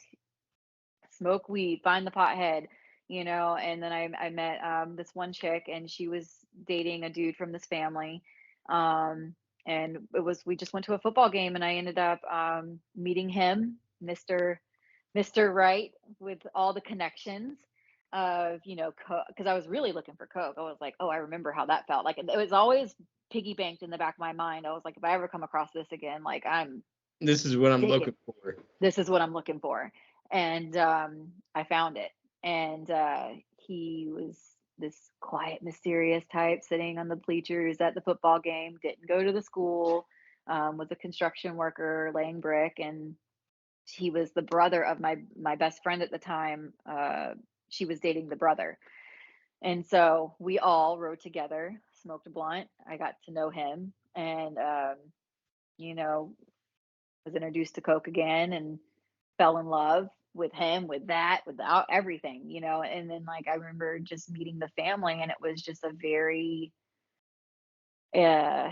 Smoke weed, find the pothead, and then I met this one chick and she was dating a dude from this family. And we just went to a football game and I ended up meeting him, Mr. Right, with all the connections of, because I was really looking for coke. I was like, oh, I remember how that felt. Like it was always piggy banked in the back of my mind. I was like, if I ever come across this again, like I'm this is what I'm digging, looking for. this is what I'm looking for. And I found it. And he was this quiet, mysterious type sitting on the bleachers at the football game, didn't go to the school, was a construction worker laying brick. And he was the brother of my best friend at the time. She was dating the brother. And so we all rode together, smoked a blunt. I got to know him and, you know, was introduced to Coke again and fell in love with him, with that, without everything, and then like I remember just meeting the family and it was just a very uh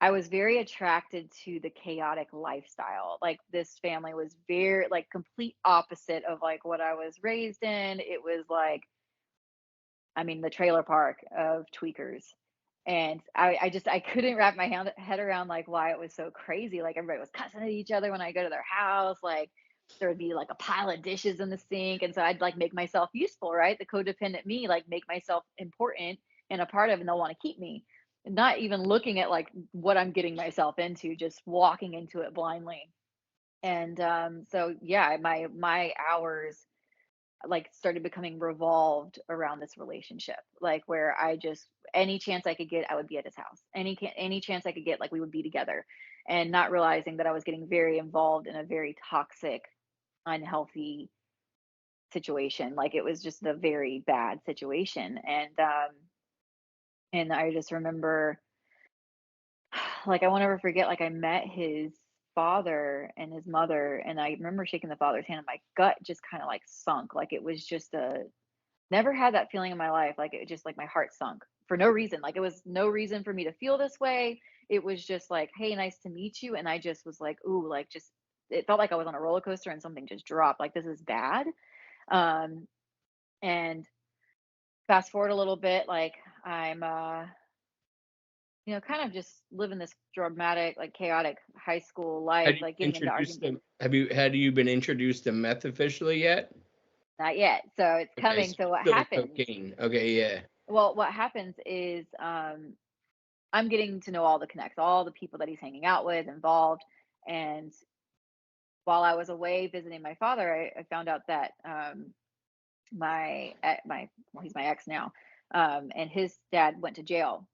I was very attracted to the chaotic lifestyle. Like this family was very like complete opposite of like what I was raised in. It was like, I mean, the trailer park of tweakers. And I couldn't wrap my head around like why it was so crazy. Like everybody was cussing at each other when I go to their house. Like there would be like a pile of dishes in the sink. And so I'd like make myself useful, right? The codependent me, like make myself important and a part of, and they'll want to keep me. And not even looking at like what I'm getting myself into, just walking into it blindly. And so yeah, my hours like started becoming revolved around this relationship, like where I just any chance I could get I would be at his house, any chance I could get, like we would be together, and not realizing that I was getting very involved in a very toxic, unhealthy situation. Like it was just a very bad situation. And I just remember, like I won't ever forget, like I met his father and his mother, and I remember shaking the father's hand and my gut just kind of like sunk. Like it was just a never had that feeling in my life. Like it just like my heart sunk for no reason. Like it was no reason for me to feel this way. It was just like, hey, nice to meet you. And I just was like, ooh, like just it felt like I was on a roller coaster and something just dropped. Like this is bad. Um, and fast forward a little bit, like I'm kind of just living this dramatic, like chaotic high school life, like getting into arguments. Had you been introduced to meth officially yet? Not yet. So it's Okay, coming. so So it's what still happens? cocaine. Okay, yeah. Well, what happens is I'm getting to know all the connects, all the people that he's hanging out with, involved. And while I was away visiting my father, I found out that well, he's my ex now, and his dad went to jail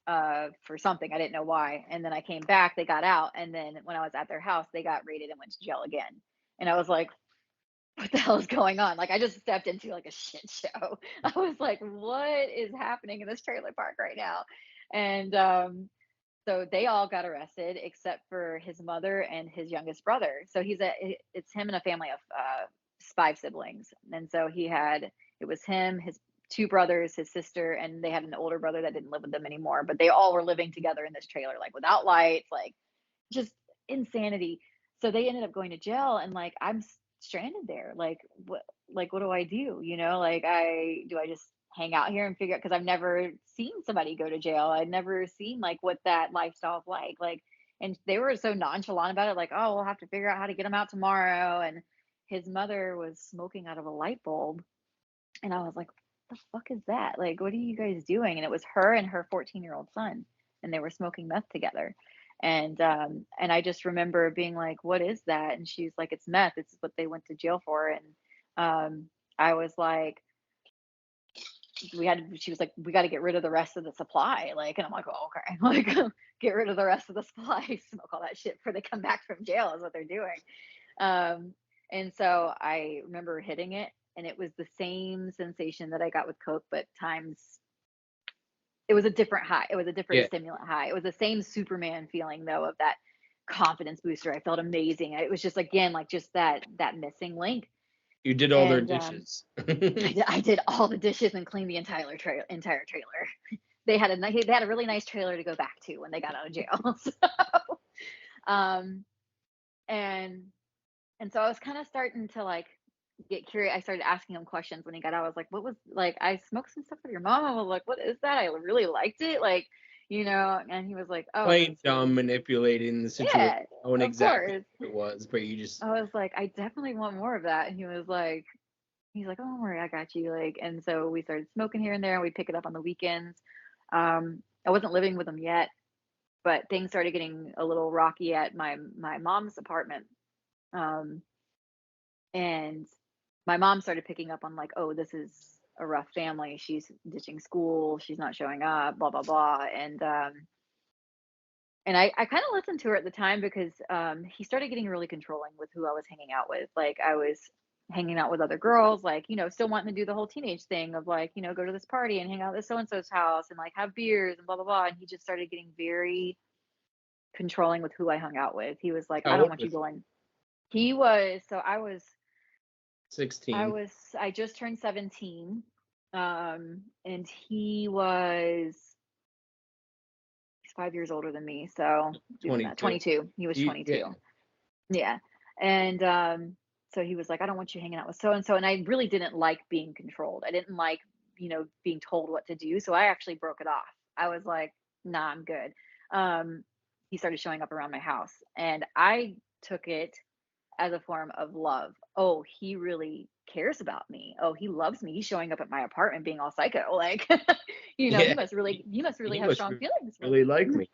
for something. I didn't know why. And then I came back, they got out, and then when I was at their house, they got raided and went to jail again. And I was like, what the hell is going on? Like I just stepped into like a shit show. I was like, what is happening in this trailer park right now? And so they all got arrested except for his mother and his youngest brother. So it's him and a family of 5 siblings. And so it was him, his 2 brothers, his sister, and they had an older brother that didn't live with them anymore. But they all were living together in this trailer, like without lights, like just insanity. So they ended up going to jail, and like I'm stranded there. Like what do I do? Like I just hang out here and figure out, because I've never seen somebody go to jail. I'd never seen like what that lifestyle is like. And they were so nonchalant about it, like, oh, we'll have to figure out how to get them out tomorrow. And his mother was smoking out of a light bulb, and I was like, what the fuck is that? Like, what are you guys doing? And it was her and her 14-year-old son, and they were smoking meth together. And I just remember being like, what is that? And she's like, it's meth. It's what they went to jail for. And I was like, she was like, we got to get rid of the rest of the supply. Like, and I'm like, oh, okay. Like, get rid of the rest of the supply, smoke all that shit before they come back from jail is what they're doing. And so I remember hitting it, and it was the same sensation that I got with Coke, but times it was a different high. It was a different Yeah. stimulant high. It was the same Superman feeling though, of that confidence booster. I felt amazing. It was just again like just that missing link. You did all their And dishes. I did all the dishes and cleaned the entire trailer. They had a really nice trailer to go back to when they got out of jail. So, um, and so I was kind of starting to like get curious. I started asking him questions when he got out. I was like, what was, like, I smoked some stuff with your mom. I was like, what is that? I really liked it. Like, and he was like, oh, Playing this was, dumb, manipulating the situation, yeah, knowing of exactly course. what it was, but you just I was like, I definitely want more of that. And he's like, oh, don't worry, I got you. Like, and so we started smoking here and there, and we pick it up on the weekends. I wasn't living with him yet, but things started getting a little rocky at my mom's apartment. Um, and my mom started picking up on like, oh, this is a rough family. She's ditching school. She's not showing up, blah, blah, blah. And I kind of listened to her at the time because he started getting really controlling with who I was hanging out with. Like I was hanging out with other girls, like, still wanting to do the whole teenage thing of like, go to this party and hang out at this so-and-so's house and like have beers and blah, blah, blah. And he just started getting very controlling with who I hung out with. He was like, I how don't old want you was he? going. He was, so $16. I just turned 17. And he was, he's 5 years older than me. So do the math, 22. 22. He was 22. Yeah. Yeah. And so he was like, I don't want you hanging out with so and so. And I really didn't like being controlled. I didn't like, being told what to do. So I actually broke it off. I was like, nah, I'm good. He started showing up around my house, and I took it as a form of love. Oh, he really cares about me. Oh, he loves me. He's showing up at my apartment being all psycho. Like, Yeah, he must really he have must strong feelings for really me. like me.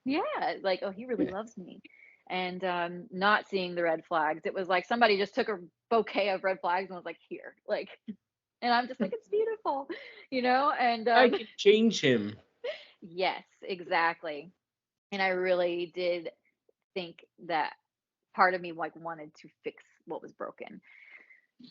Yeah, like, oh, he really Yeah. loves me. And not seeing the red flags. It was like somebody just took a bouquet of red flags and was like, here, like, and I'm just like, it's beautiful, and I can change him. yes, exactly. And I really did think that part of me like wanted to fix what was broken.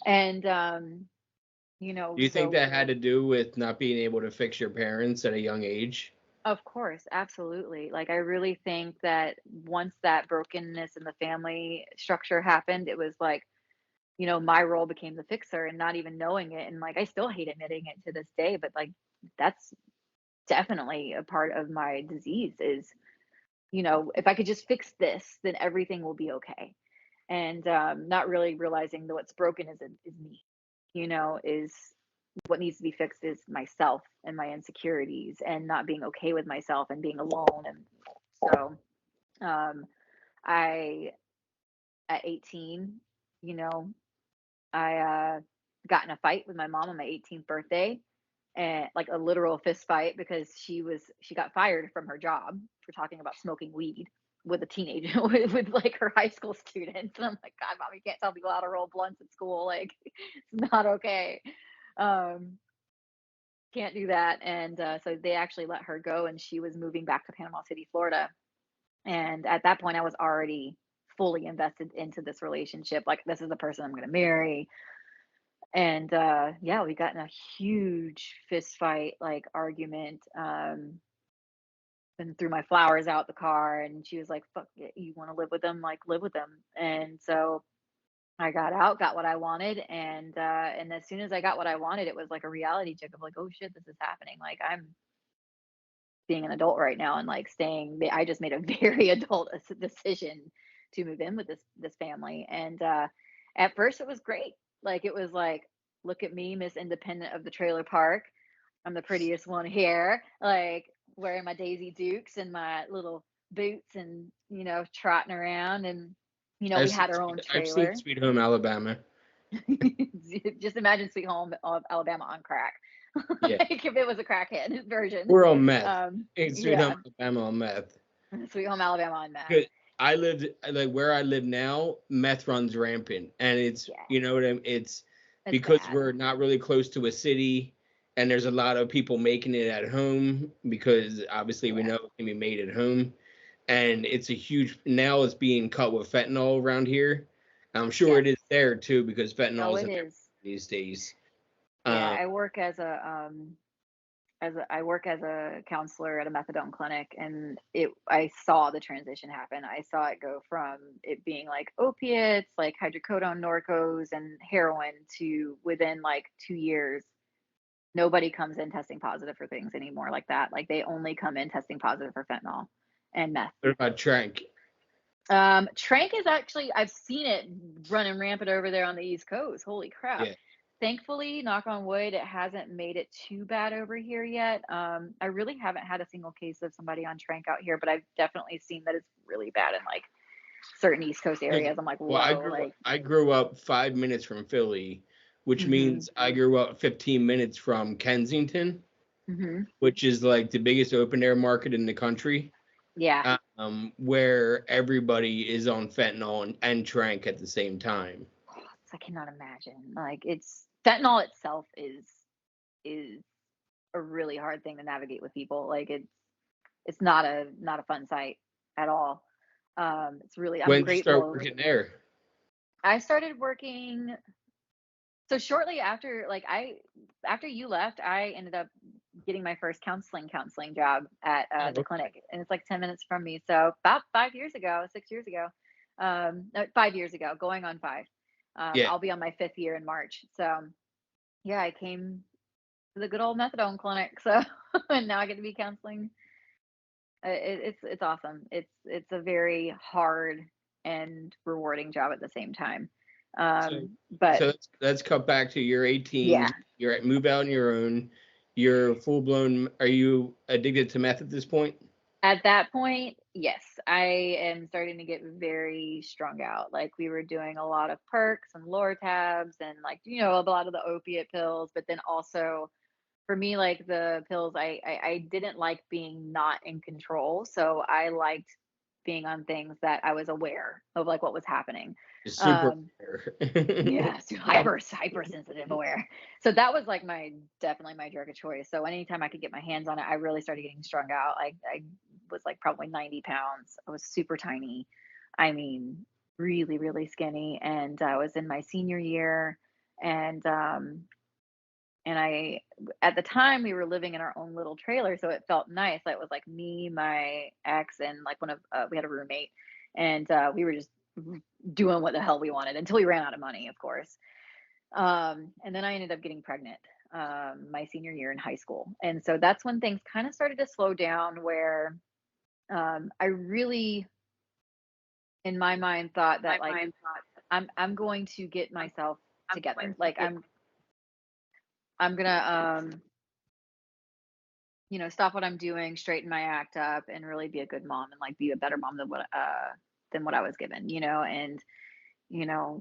And Do you think so that had to do with not being able to fix your parents at a young age? of course, absolutely. Like I really think that once that brokenness in the family structure happened, it was like, my role became the fixer and not even knowing it. And like I still hate admitting it to this day, but like that's definitely a part of my disease is, if I could just fix this, then everything will be okay. And not really realizing that what's broken is me, is what needs to be fixed is myself and my insecurities and not being okay with myself and being alone. And so um, I, at 18, you know, I got in a fight with my mom on my 18th birthday, and like a literal fist fight because she got fired from her job for talking about smoking weed with a teenager with like her high school students. And I'm like, God, mom, you can't tell people how to roll blunts at school. Like, it's not okay. Um, can't do that. And so they actually let her go, and she was moving back to Panama City, Florida. And at that point, I was already fully invested into this relationship. Like, this is the person I'm going to marry. And yeah, we got in a huge fist fight, like argument. And threw my flowers out the car, and she was like, "Fuck it, you want to live with them? Like, live with them." And so I got out, got what I wanted, and as soon as I got what I wanted, it was like a reality check of like, oh shit, this is happening. Like I'm being an adult right now and like staying. I just made a very adult decision to move in with this family, and at first it was great. Like it was like, look at me, Miss Independent of the trailer park. I'm the prettiest one here. Like wearing my Daisy Dukes and my little boots, and trotting around, and we had our own I've seen trailer. Sweet Home Alabama. Just imagine Sweet Home of Alabama on crack. Yeah, Like if it was a crackhead version. we're on meth. It's Sweet Home Yeah, Alabama on meth. Sweet Home Alabama on meth. 'Cause I lived like where I live now, meth runs rampant, and it's Yeah, you know what I mean. It's it's because bad. we're not really close to a city, and there's a lot of people making it at home because obviously we Yeah. know it can be made at home, and it's a huge now it's being cut with fentanyl around here. I'm sure Yes. it is there too because fentanyl Oh, is it in everything is. these days. Yeah, Um, I work as a counselor at a methadone clinic, and I saw the transition happen. I saw it go from it being like opiates, like hydrocodone, Norcos, and heroin, to within like 2 years, nobody comes in testing positive for things anymore like that. Like they only come in testing positive for fentanyl and meth. what about Trank? Trank is actually, I've seen it running rampant over there on the East Coast. Holy crap. Yeah. Thankfully, knock on wood, it hasn't made it too bad over here yet. I really haven't had a single case of somebody on Trank out here, but I've definitely seen that it's really bad in like certain East Coast 'Cause, areas. I'm like, well, whoa, like, I grew up 5 minutes from Philly, which hmm means I grew up 15 minutes from Kensington, hmm which is like the biggest open air market in the country, yeah, where everybody is on fentanyl and Trank at the same time. I cannot imagine. Like, it's fentanyl itself is a really hard thing to navigate with people. Like, it's not a fun sight at all. It's really, I'm When did you start grateful. working there? I started working so shortly after, like after you left, I ended up getting my first counseling job at Oh, the okay. clinic, and it's like 10 minutes from me. So about 5 years ago, 6 years ago, no, 5 years ago, going on five. Yeah. I'll be on my fifth year in March. So yeah, I came to the good old methadone clinic. So and now I get to be counseling. It's awesome. It's a very hard and rewarding job at the same time. So But so let's cut back to you're 18, yeah, you're at move out on your own, you're full blown. Are you addicted to meth at this point? At that point, yes, I am starting to get very strung out. Like we were doing a lot of perks and Lortabs and like, a lot of the opiate pills, but then also for me, like the pills, I didn't like being not in control. So I liked being on things that I was aware of like what was happening. Just super Um, rare. yeah, hypersensitive aware. So that was like definitely my drug of choice. So anytime I could get my hands on it, I really started getting strung out. I was like probably 90 pounds. I was super tiny. I mean, really, really skinny. And I was in my senior year. And and I at the time we were living in our own little trailer, so it felt nice. Like, it was like me, my ex, and like one of we had a roommate, and we were just doing what the hell we wanted until we ran out of money, of course. And then I ended up getting pregnant my senior year in high school, and so that's when things kind of started to slow down. Where I really, in my mind, thought that like I'm going to get myself together. Like I'm gonna stop what I'm doing, straighten my act up, and really be a good mom and like be a better mom than what I was given, you know, and I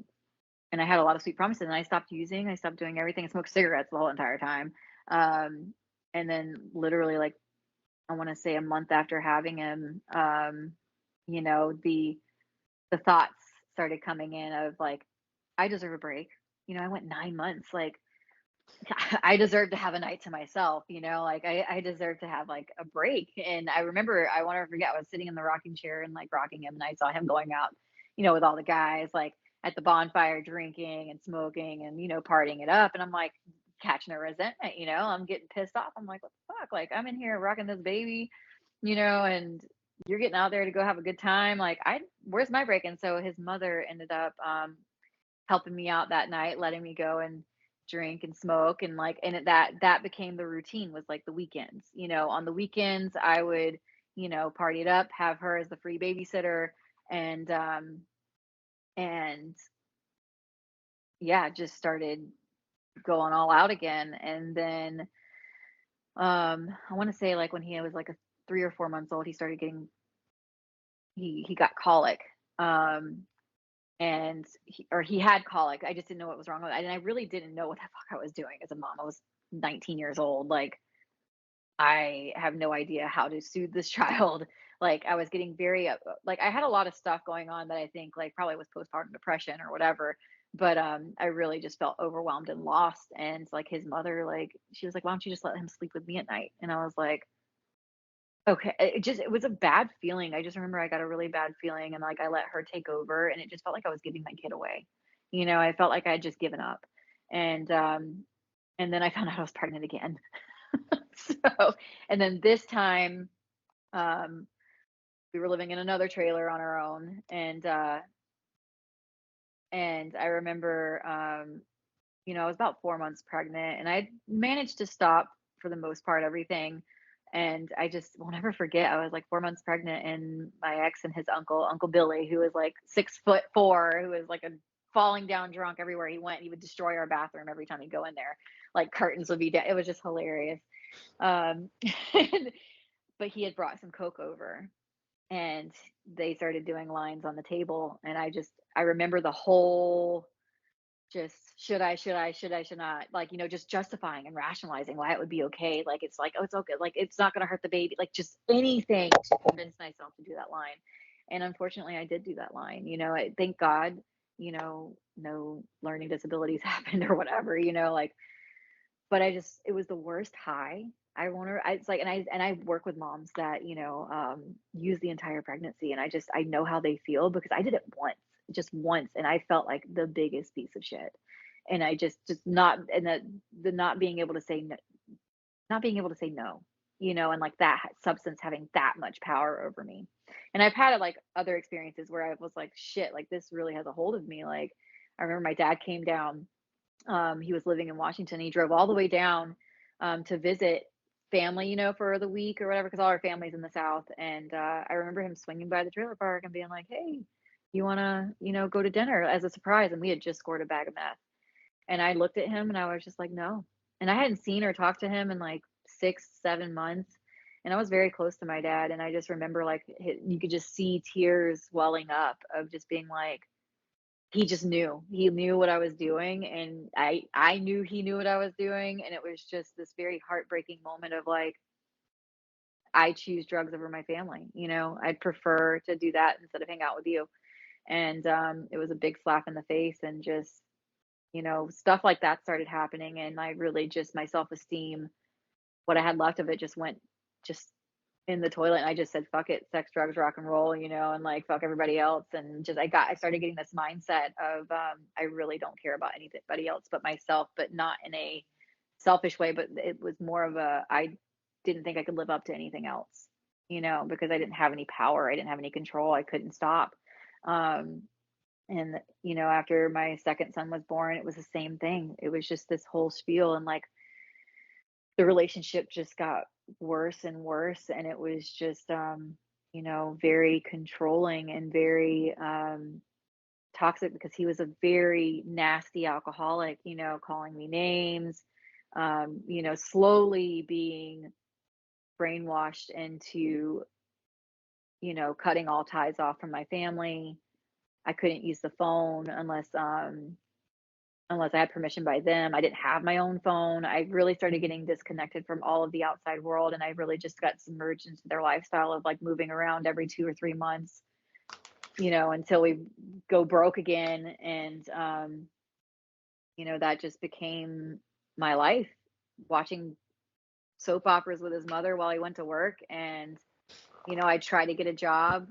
had a lot of sweet promises and I stopped using, I stopped doing everything. I smoked cigarettes the whole entire time. Um, and then literally like I want to say a month after having him, you know, the thoughts started coming in of like, I deserve a break. I went 9 months, like I deserve to have a night to myself, like I deserve to have like a break. And I remember, I won't ever forget, I was sitting in the rocking chair and like rocking him, and I saw him going out, with all the guys, like at the bonfire, drinking and smoking and, partying it up. And I'm like catching a resentment, I'm getting pissed off. I'm like, what the fuck? Like, I'm in here rocking this baby, and you're getting out there to go have a good time. Like, where's my break? And so his mother ended up, helping me out that night, letting me go and drink and smoke, and like, and that became the routine, was like the weekends. On the weekends I would, party it up, have her as the free babysitter, and and yeah, just started going all out again. And then I want to say like when he was like a 3 or 4 months old, he started getting, he got colic. um and he had colic. I just didn't know what was wrong with it, and I really didn't know what the fuck I was doing as a mom. I was 19 years old. Like, I have no idea how to soothe this child. Like, I was getting very like, I had a lot of stuff going on that I think like probably was postpartum depression or whatever. But I really just felt overwhelmed and lost. And like his mother, like, she was like, "Why don't you just let him sleep with me at night?" And I was like, okay. It was a bad feeling. I just remember I got a really bad feeling, and like I let her take over, and it just felt like I was giving my kid away. I felt like I had just given up. And and then I found out I was pregnant again. So, and then this time, um we were living in another trailer on our own, and I remember, I was about 4 months pregnant, and I managed to stop for the most part everything. And I just will never forget. I was like 4 months pregnant, and my ex and his Uncle Billy, who was like 6'4", who was like a falling down drunk everywhere he went. He would destroy our bathroom every time he'd go in there. Like, curtains would be down. It was just hilarious. Um, and, but he had brought some Coke over, and they started doing lines on the table. And I remember the whole, just should not, like, just justifying and rationalizing why it would be okay. Like, it's like, oh, it's okay, like it's not going to hurt the baby, like just anything to convince myself to do that line. And unfortunately I did do that line. Thank God, no learning disabilities happened or whatever, like, but it was the worst high. It's like, and I work with moms that, use the entire pregnancy, and I know how they feel, because I did it once, just once, and I felt like the biggest piece of shit. And I just not, and the not being able to say no, not being able to say no, and like that substance having that much power over me. And I've had like other experiences where I was like, shit, like this really has a hold of me. Like, I remember my dad came down. He was living in Washington. He drove all the way down to visit family, for the week or whatever, because all our family's in the South. And I remember him swinging by the trailer park and being like, "Hey, you want to, go to dinner as a surprise?" And we had just scored a bag of meth. And I looked at him and I was just like, "No." and I hadn't seen or talked to him in like 6, 7 months. And I was very close to my dad. And I just remember like you could just see tears welling up of just being like, he just knew. He knew what I was doing, and I knew he knew what I was doing, and it was just this very heartbreaking moment of like, I choose drugs over my family. I'd prefer to do that instead of hang out with you. And it was a big slap in the face, and just stuff like that started happening, and I really just my self-esteem, what I had left of it, just went just in the toilet, and I just said, "Fuck it, sex, drugs, rock and roll," and like fuck everybody else, and just I started getting this mindset of I really don't care about anybody else but myself, but not in a selfish way, but it was more of a I didn't think I could live up to anything else, because I didn't have any power, I didn't have any control, I couldn't stop. Um, and after my second son was born, it was the same thing. It was just this whole spiel, and like the relationship just got worse and worse, and it was just very controlling and very toxic, because he was a very nasty alcoholic, calling me names, slowly being brainwashed into cutting all ties off from my family. I couldn't use the phone unless I had permission by them. I didn't have my own phone. I really started getting disconnected from all of the outside world, and I really just got submerged into their lifestyle of like moving around every 2 or 3 months, until we go broke again. And that just became my life, watching soap operas with his mother while he went to work. And I tried to get a job,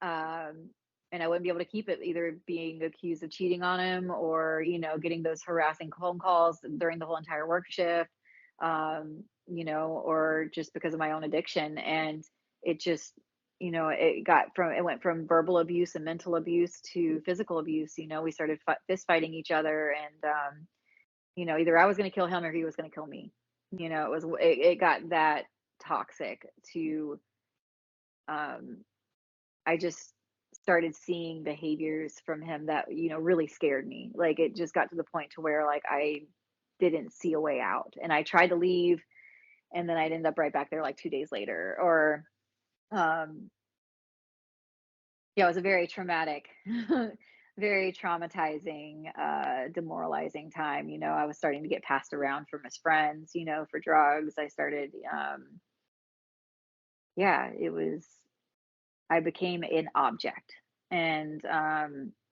um, and I wouldn't be able to keep it, either being accused of cheating on him, or getting those harassing phone calls during the whole entire work shift, or just because of my own addiction. And it just it went from verbal abuse and mental abuse to physical abuse. We started fist fighting each other, and either I was going to kill him or he was going to kill me. It got that toxic to I just started seeing behaviors from him that really scared me. Like, it just got to the point to where like I didn't see a way out, and I tried to leave, and then I'd end up right back there like 2 days later. Or um yeah, it was a very traumatic very traumatizing, demoralizing time. I was starting to get passed around from his friends, for drugs. I started yeah, it was I became an object, and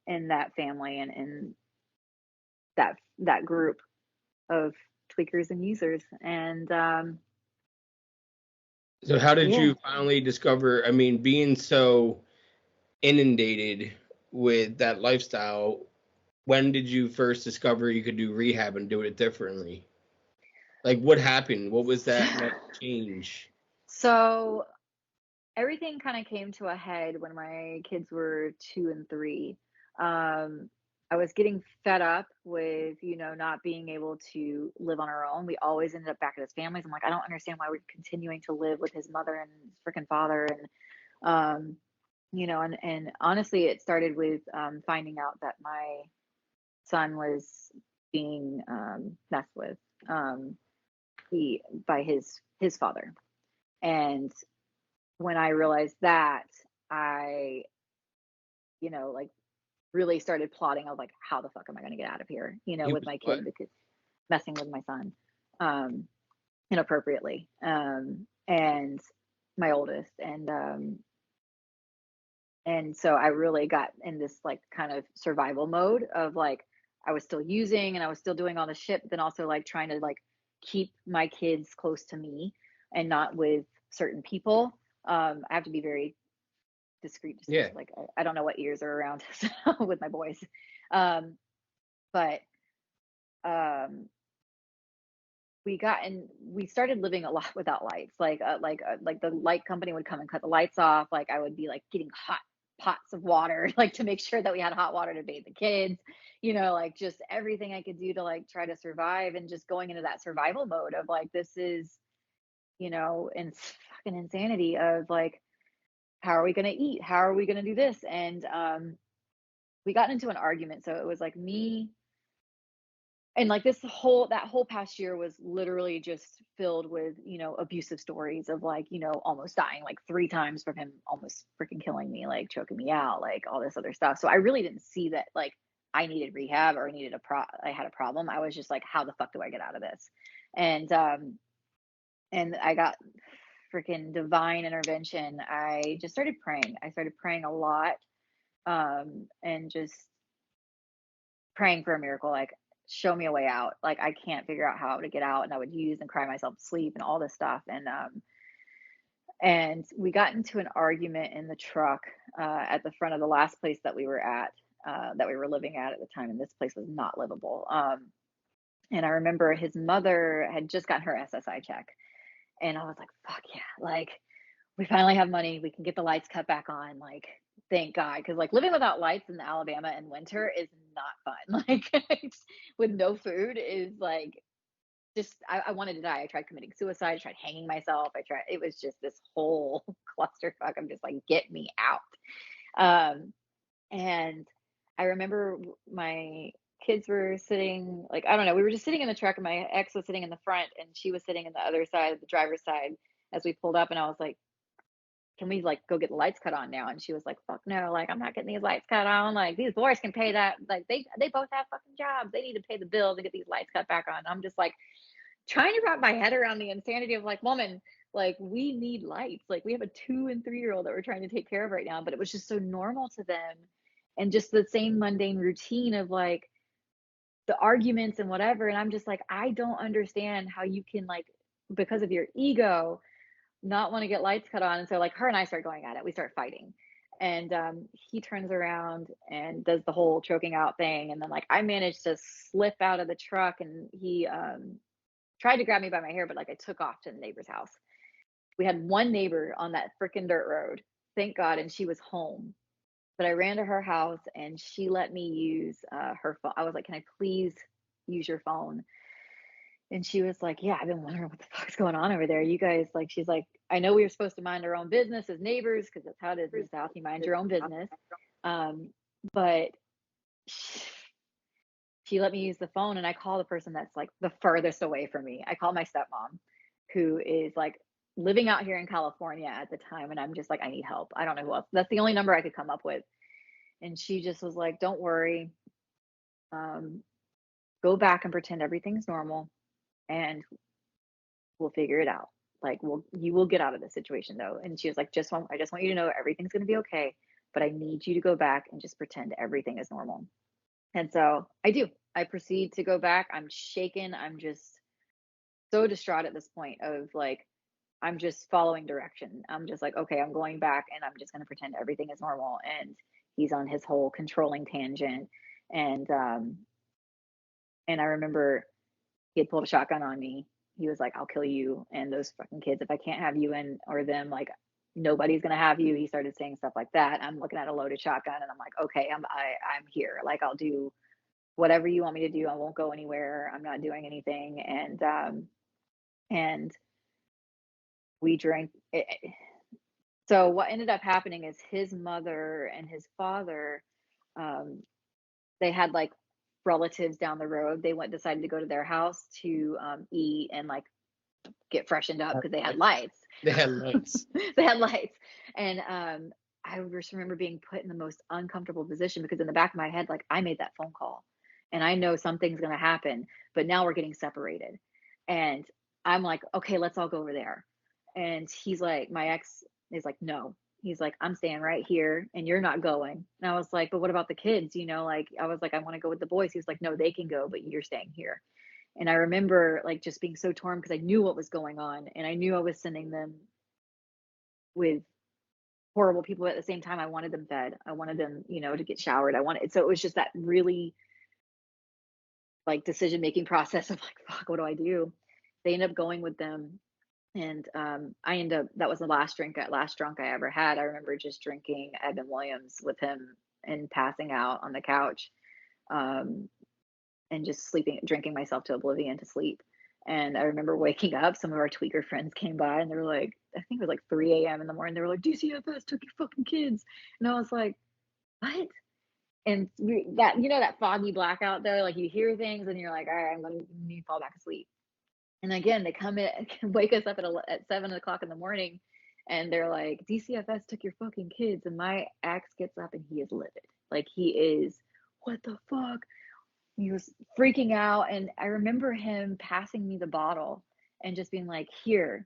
in that family, and in that group of tweakers and users. And So how did yeah. you finally discover, I mean, being so inundated with that lifestyle, when did you first discover you could do rehab and do it differently? Like, what happened? What was that change? So everything kind of came to a head when my kids were 2 and 3. Um, I was getting fed up with, not being able to live on our own. We always ended up back at his family's. I'm like, I don't understand why we're continuing to live with his mother and his freaking father. And, and honestly, it started with finding out that my son was being messed with, um, he by his father. And when I realized that, I, like really started plotting of like, how the fuck am I going to get out of here, He with was my what? kid, because messing with my son, um, inappropriately, and my oldest. And so I really got in this like kind of survival mode of like, I was still using and I was still doing all the shit, but then also like trying to like keep my kids close to me and not with certain people. I have to be very discreet, just Yeah. like I don't know what ears are around with my boys. Um, but um, we started living a lot without lights. Like the light company would come and cut the lights off. Like, I would be like getting hot pots of water, like to make sure that we had hot water to bathe the kids. Like just everything I could do to like try to survive, and just going into that survival mode of like, this is and fucking insanity of like, how are we going to eat? How are we going to do this? And we got into an argument. So it was like me and like that whole past year was literally just filled with, abusive stories of like, almost dying like 3 times from him almost freaking killing me, like choking me out, like all this other stuff. So I really didn't see that like I needed rehab or I had a problem. I was just like, how the fuck do I get out of this? And I got freaking divine intervention. I just started praying. I started praying a lot, and just praying for a miracle, like show me a way out. Like I can't figure out how to get out, and I would use and cry myself to sleep and all this stuff. And we got into an argument in the truck at the front of the last place that we were at, that we were living at the time, and this place was not livable. And I remember his mother had just gotten her SSI check, and I was like, "Fuck yeah!" Like we finally have money. We can get the lights cut back on. Like, thank God. Cause like living without lights in Alabama in winter is not fun. Like with no food is like, I wanted to die. I tried committing suicide. I tried hanging myself. It was just this whole clusterfuck. I'm just like, get me out. And I remember my kids were sitting, like, I don't know, we were just sitting in the truck and my ex was sitting in the front and she was sitting in the other side, the driver's side as we pulled up. And I was like, can we like go get the lights cut on now? And she was like, fuck no, like I'm not getting these lights cut on. Like these boys can pay that. Like they both have fucking jobs. They need to pay the bills to get these lights cut back on. I'm just like trying to wrap my head around the insanity of like, woman, like we need lights. Like we have a 2 and 3-year-old that we're trying to take care of right now. But it was just so normal to them. And just the same mundane routine of like the arguments and whatever. And I'm just like, I don't understand how you can like, because of your ego, not want to get lights cut on. And so like her and I start going at it. We start fighting. And he turns around and does the whole choking out thing. And then like I managed to slip out of the truck and he tried to grab me by my hair, but like I took off to the neighbor's house. We had one neighbor on that freaking dirt road, thank God, and she was home. But I ran to her house and she let me use her phone. I was like, can I please use your phone? And she was like, yeah, I've been wondering what the fuck's going on over there. You guys, like, she's like, I know we were supposed to mind our own business as neighbors because that's how it is in the South. You mind your own business. But she let me use the phone and I call the person that's like the furthest away from me. I call my stepmom, who is like living out here in California at the time. And I'm just like, I need help. I don't know who else. That's the only number I could come up with. And she just was like, don't worry. Go back and pretend everything's normal and we'll figure it out. Like, you will get out of this situation though. And she was like, I just want you to know everything's going to be okay, but I need you to go back and just pretend everything is normal. And so I do. I proceed to go back. I'm shaken. I'm just so distraught at this point of like, I'm just following direction. I'm just like, okay, I'm going back and I'm just going to pretend everything is normal. And he's on his whole controlling tangent. And I remember he had pulled a shotgun on me. He was like, I'll kill you and those fucking kids if I can't have you and or them, like nobody's gonna have you. He started saying stuff like that. I'm looking at a loaded shotgun and I'm like, okay, I'm here. Like I'll do whatever you want me to do. I won't go anywhere. I'm not doing anything. And we drank it. So what ended up happening is his mother and his father, they had like relatives down the road. They decided to go to their house to eat and like get freshened up because they had lights. They had lights. They had lights. And I just remember being put in the most uncomfortable position because in the back of my head, like I made that phone call and I know something's going to happen, but now we're getting separated. And I'm like, okay, let's all go over there. And he's like, my ex is like, no. He's like, I'm staying right here and you're not going. And I was like, but what about the kids? Like I was like, I want to go with the boys. He was like, no, they can go, but you're staying here. And I remember like just being so torn because I knew what was going on and I knew I was sending them with horrible people. At the same time, I wanted them fed. I wanted them, to get showered. So it was just that really like decision-making process of like, fuck, what do I do? They end up going with them. And that was the last drunk I ever had. I remember just drinking Evan Williams with him and passing out on the couch. And just drinking myself to oblivion to sleep. And I remember waking up, some of our tweaker friends came by and they were like, I think it was like 3 a.m. in the morning. They were like, DCFS took your fucking kids. And I was like, what? And that, that foggy blackout though, like you hear things and you're like, all right, I'm going to need to fall back asleep. And again, they come in, wake us up at 7 o'clock in the morning, and they're like, DCFS took your fucking kids. And my ex gets up and he is livid. Like he is, what the fuck? He was freaking out. And I remember him passing me the bottle and just being like, here.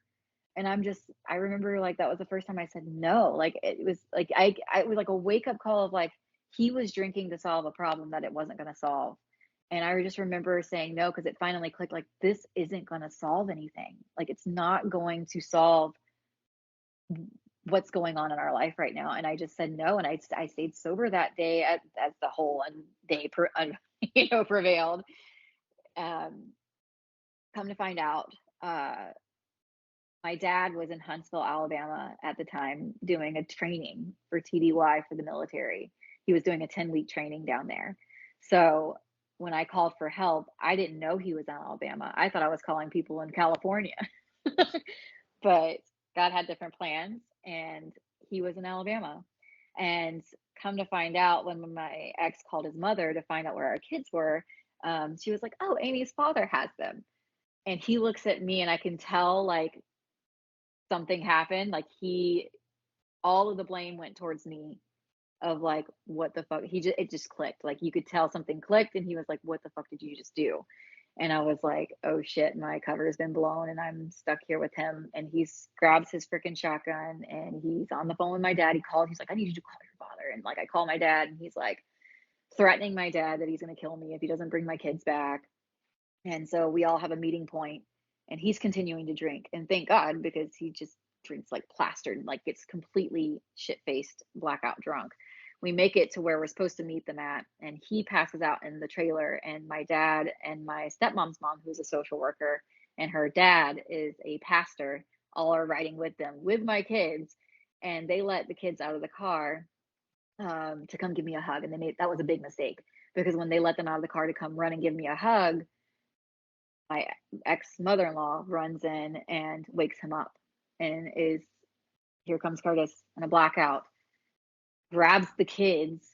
And I remember like that was the first time I said no. Like it was like it was like a wake up call of like he was drinking to solve a problem that it wasn't going to solve. And I just remember saying no because it finally clicked, like this isn't going to solve anything. Like it's not going to solve what's going on in our life right now. And I just said no, and I stayed sober that day as the whole day prevailed. Come to find out, my dad was in Huntsville, Alabama at the time doing a training for TDY for the military. He was doing a 10-week training down there. So when I called for help, I didn't know he was in Alabama. I thought I was calling people in California. But God had different plans, and he was in Alabama. And come to find out, when my ex called his mother to find out where our kids were, she was like, oh, Amy's father has them. And he looks at me, and I can tell like something happened. Like all of the blame went towards me of like, what the fuck? It just clicked. Like you could tell something clicked, and he was like, what the fuck did you just do? And I was like, oh shit, my cover has been blown and I'm stuck here with him. And he grabs his freaking shotgun and he's on the phone with my dad. He called, he's like, I need you to call your father. And like, I call my dad, and he's like threatening my dad that he's going to kill me if he doesn't bring my kids back. And so we all have a meeting point, and he's continuing to drink. And thank God, because he just drinks like plastered, like gets completely shit faced, blackout drunk. We make it to where we're supposed to meet them at, and he passes out in the trailer. And my dad and my stepmom's mom, who's a social worker, and her dad is a pastor, all are riding with them with my kids. And they let the kids out of the car to come give me a hug. And that was a big mistake, because when they let them out of the car to come run and give me a hug, my ex mother-in-law runs in and wakes him up, and here comes Curtis in a blackout, grabs the kids,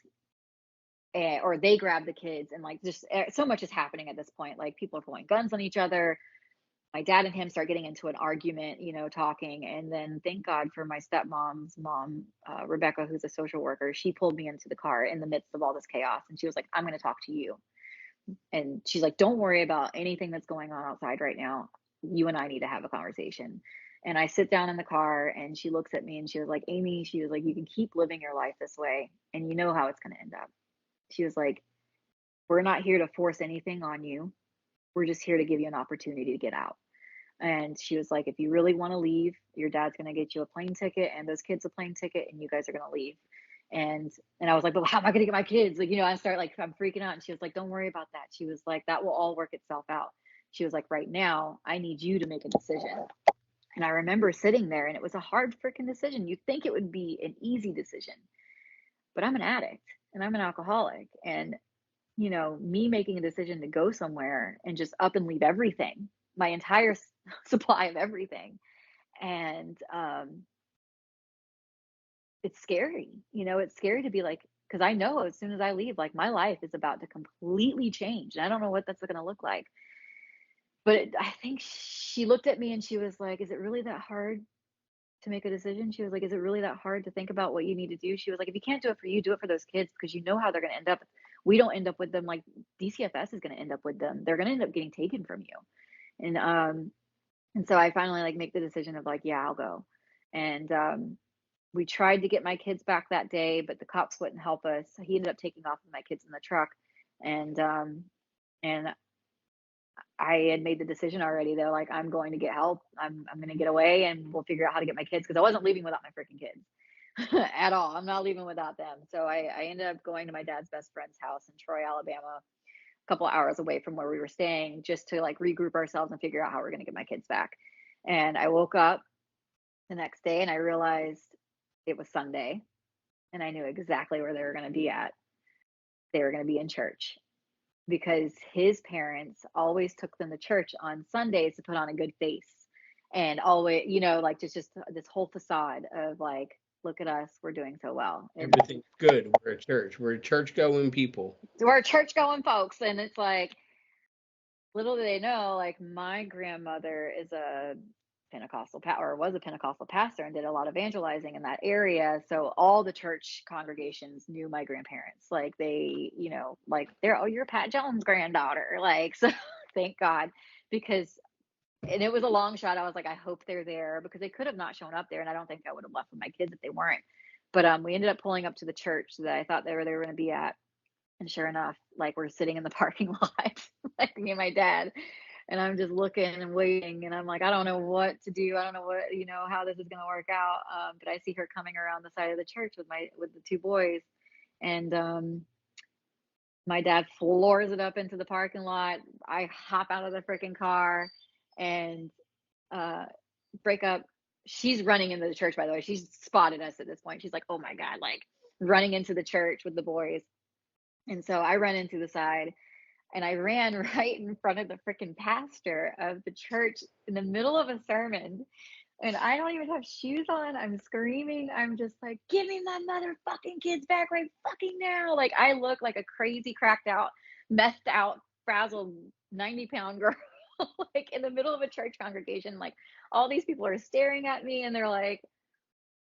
or they grab the kids, and like just so much is happening at this point. Like people are pulling guns on each other. My dad and him start getting into an argument, talking. And then thank God for my stepmom's mom, Rebecca, who's a social worker. She pulled me into the car in the midst of all this chaos, and she was like, I'm going to talk to you. And she's like, don't worry about anything that's going on outside right now. You and I need to have a conversation. And I sit down in the car, and she looks at me, and she was like, Amy, she was like, you can keep living your life this way, and you know how it's going to end up. She was like, we're not here to force anything on you. We're just here to give you an opportunity to get out. And she was like, if you really want to leave, your dad's going to get you a plane ticket and those kids a plane ticket, and you guys are going to leave. And I was like, but how am I going to get my kids? Like, I start like, I'm freaking out. And she was like, don't worry about that. She was like, that will all work itself out. She was like, right now, I need you to make a decision. And I remember sitting there, and it was a hard freaking decision. You'd think it would be an easy decision, but I'm an addict and I'm an alcoholic. And, me making a decision to go somewhere and just up and leave everything, my entire supply of everything. And, it's scary, it's scary to be like, because I know as soon as I leave, like my life is about to completely change. And I don't know what that's going to look like. But I think she looked at me and she was like, is it really that hard to make a decision? She was like, is it really that hard to think about what you need to do? She was like, if you can't do it for you, do it for those kids, because you know how they're going to end up. We don't end up with them. Like DCFS is going to end up with them. They're going to end up getting taken from you. And so I finally like make the decision of like, yeah, I'll go. And we tried to get my kids back that day, but the cops wouldn't help us. He ended up taking off with my kids in the truck. And I had made the decision already. They're like, I'm going to get help. I'm going to get away, and we'll figure out how to get my kids, because I wasn't leaving without my freaking kids at all. I'm not leaving without them. So I ended up going to my dad's best friend's house in Troy, Alabama, a couple of hours away from where we were staying, just to like regroup ourselves and figure out how we're going to get my kids back. And I woke up the next day and I realized it was Sunday, and I knew exactly where they were going to be at. They were going to be in church, because his parents always took them to church on Sundays to put on a good face, and always, like just this whole facade of like, look at us, we're doing so well. Everything's good. We're a church. We're church going people. We're church going folks. And it's like, little do they know, like my grandmother is a Pentecostal or was a Pentecostal pastor and did a lot of evangelizing in that area. So all the church congregations knew my grandparents. Like they, like they're, oh, you're Pat Jones' granddaughter. Like, so thank God, because, and it was a long shot. I was like, I hope they're there, because they could have not shown up there. And I don't think I would have left with my kids if they weren't. But we ended up pulling up to the church that I thought they were going to be at. And sure enough, like we're sitting in the parking lot, like me and my dad, and I'm just looking and waiting, and I'm like, I don't know what to do. I don't know what, how this is going to work out. But I see her coming around the side of the church with the two boys, and my dad floors it up into the parking lot. I hop out of the freaking car and break up. She's running into the church, by the way. She's spotted us at this point. She's like, oh my God, like running into the church with the boys. And so I run into the side, and I ran right in front of the freaking pastor of the church in the middle of a sermon. And I don't even have shoes on. I'm screaming. I'm just like, give me my motherfucking kids back right fucking now. Like I look like a crazy, cracked out, messed out, frazzled 90-pound girl, like in the middle of a church congregation. Like all these people are staring at me, and they're like,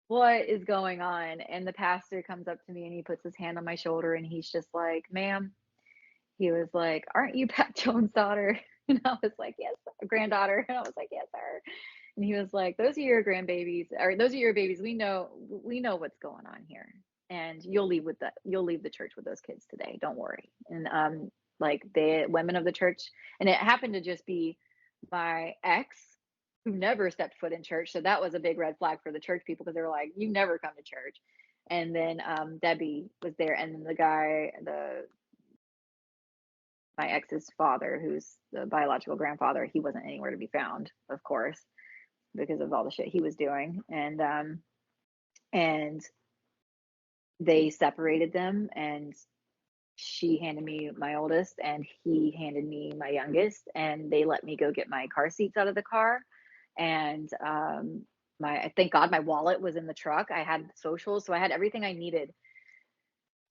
what is going on? And the pastor comes up to me and he puts his hand on my shoulder, and he's just like, ma'am, he was like, aren't you Pat Jones' daughter? And I was like, yes, granddaughter. And I was like, yes, sir. And he was like, those are your grandbabies, or those are your babies. We know what's going on here. And you'll leave the church with those kids today. Don't worry. And like the women of the church, and it happened to just be my ex, who never stepped foot in church. So that was a big red flag for the church people, because they were like, you never come to church. And then Debbie was there, and then the guy, my ex's father, who's the biological grandfather, he wasn't anywhere to be found, of course, because of all the shit he was doing. And they separated them, and she handed me my oldest, and he handed me my youngest, and they let me go get my car seats out of the car. And thank God my wallet was in the truck. I had socials, so I had everything I needed.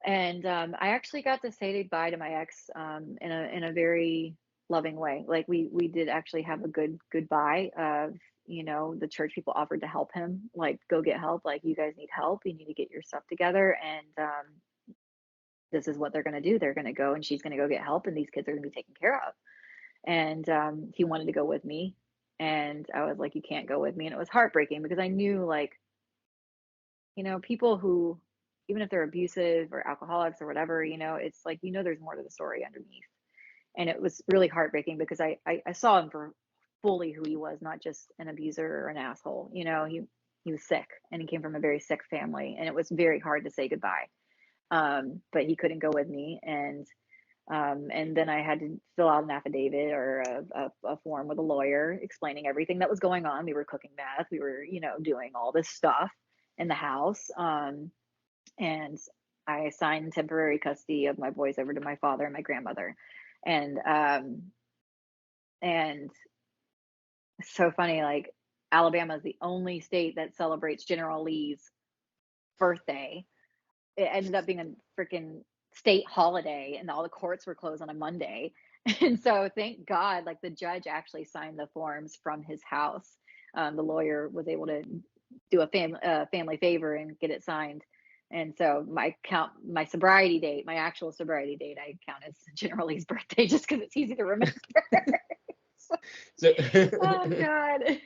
And I actually got to say goodbye to my ex in a very loving way. Like we did actually have a good goodbye. Of the church people offered to help him, like go get help. Like, you guys need help. You need to get your stuff together. And this is what they're going to do. They're going to go, and she's going to go get help, and these kids are going to be taken care of. And he wanted to go with me, and I was like, you can't go with me. And it was heartbreaking, because I knew, like, people who, even if they're abusive or alcoholics or whatever, it's like, there's more to the story underneath. And it was really heartbreaking, because I saw him for fully who he was, not just an abuser or an asshole. He was sick, and he came from a very sick family, and it was very hard to say goodbye. But he couldn't go with me. And then I had to fill out an affidavit, or a form with a lawyer explaining everything that was going on. We were cooking meth. We were, doing all this stuff in the house. And I assigned temporary custody of my boys over to my father and my grandmother. And it's so funny, like, Alabama is the only state that celebrates General Lee's birthday. It ended up being a freaking state holiday, and all the courts were closed on a Monday. And so thank God, like, the judge actually signed the forms from his house. The lawyer was able to do a family favor and get it signed. And so my sobriety date, my actual sobriety date, I count as General Lee's birthday, just because it's easy to remember. So, oh God.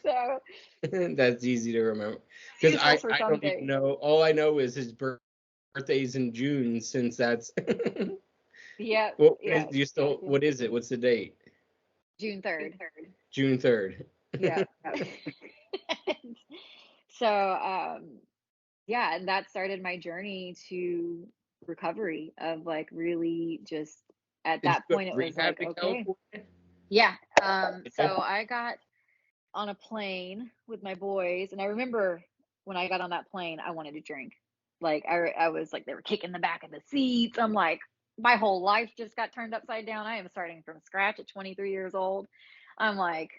So that's easy to remember, because I don't even know. All I know is his birthday's in June, since that's yeah. What is it? What's the date? June 3rd. June 3rd. Yeah. So yeah, and that started my journey to recovery, of like really just at that point it was like, okay. Yeah. So I got on a plane with my boys, and I remember when I got on that plane, I wanted to drink. Like I was like, they were kicking the back of the seats. I'm like, my whole life just got turned upside down. I am starting from scratch at 23 years old. I'm like,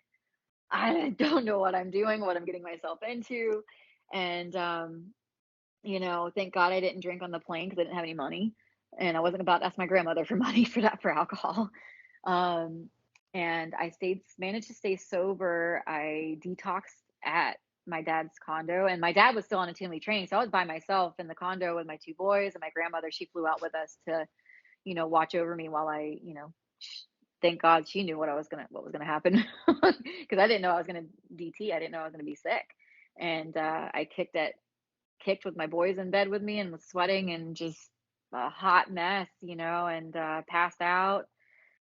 I don't know what I'm doing, what I'm getting myself into. And, you know, thank God I didn't drink on the plane because I didn't have any money. And I wasn't about to ask my grandmother for money for alcohol. Um, and managed to stay sober. I detoxed at my dad's condo, and my dad was still on a team lead training. So I was by myself in the condo with my two boys, and my grandmother, she flew out with us to, you know, watch over me while I, you know, thank God she knew what was gonna happen because I didn't know I was gonna DT. I didn't know I was gonna be sick, and I kicked with my boys in bed with me and was sweating and just a hot mess, you know, and passed out.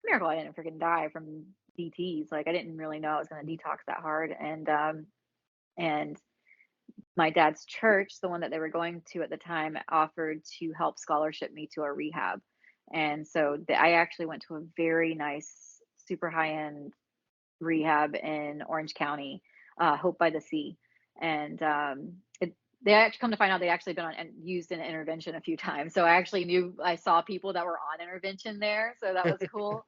Miracle I didn't freaking die from DTs. Like I didn't really know I was gonna detox that hard, and my dad's church, the one that they were going to at the time, offered to help scholarship me to a rehab. And so I actually went to a very nice, super high end rehab in Orange County, Hope by the Sea. And they actually come to find out they actually been on and used an intervention a few times. So I saw people that were on intervention there. So that was cool.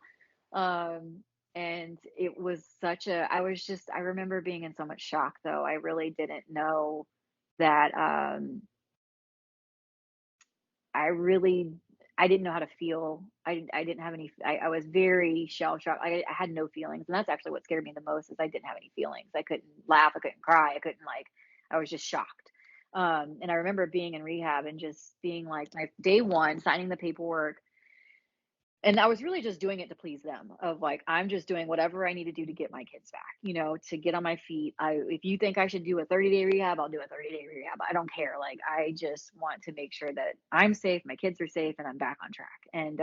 And it was I remember being in so much shock though. I really didn't know that I really I didn't know how to feel. I didn't have any. I was very shell shocked. I had no feelings, and that's actually what scared me the most is I didn't have any feelings. I couldn't laugh. I couldn't cry. I couldn't like. I was just shocked. And I remember being in rehab and just being like my day one, signing the paperwork, and I was really just doing it to please them of like, I'm just doing whatever I need to do to get my kids back, you know, to get on my feet. If you think I should do a 30-day rehab, I'll do a 30-day rehab. I don't care. Like, I just want to make sure that I'm safe, my kids are safe, and I'm back on track. And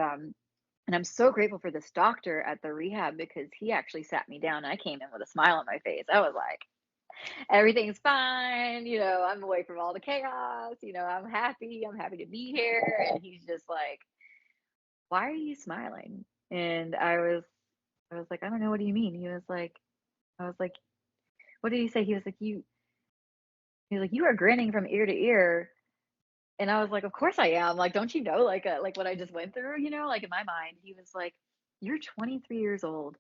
I'm so grateful for this doctor at the rehab because he actually sat me down and I came in with a smile on my face. I was like, everything's fine. You know, I'm away from all the chaos. You know, I'm happy. I'm happy to be here. And he's just like, why are you smiling? And I was like, I don't know, what do you mean? I was like, what did he say? He was like, you are grinning from ear to ear. And I was like, of course I am. Like, don't you know, like what I just went through, you know, like in my mind, he was like, you're 23 years old.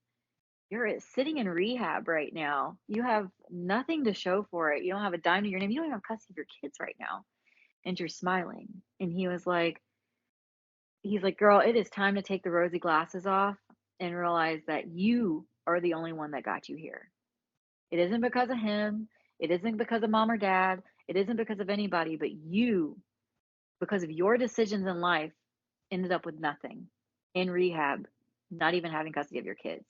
You're sitting in rehab right now. You have nothing to show for it. You don't have a dime to your name. You don't even have custody of your kids right now. And you're smiling. And he's like, girl, it is time to take the rosy glasses off and realize that you are the only one that got you here. It isn't because of him. It isn't because of mom or dad. It isn't because of anybody, but you, because of your decisions in life, ended up with nothing in rehab, not even having custody of your kids.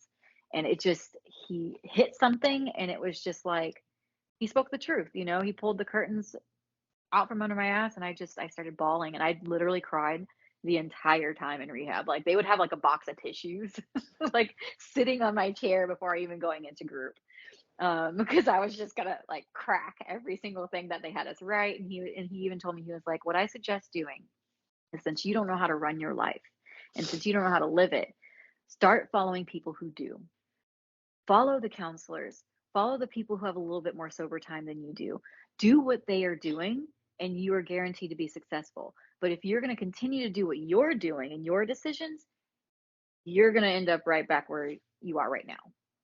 And he hit something, and it was just like, he spoke the truth. You know, he pulled the curtains out from under my ass, and I started bawling, and I literally cried the entire time in rehab. Like they would have like a box of tissues like sitting on my chair before even going into group, because I was just gonna like crack every single thing that they had us write. And he even told me, he was like, what I suggest doing is, since you don't know how to run your life and since you don't know how to live it, start following people who do. Follow the counselors, follow the people who have a little bit more sober time than you do. Do what they are doing, and you are guaranteed to be successful. But if you're going to continue to do what you're doing and your decisions, you're going to end up right back where you are right now.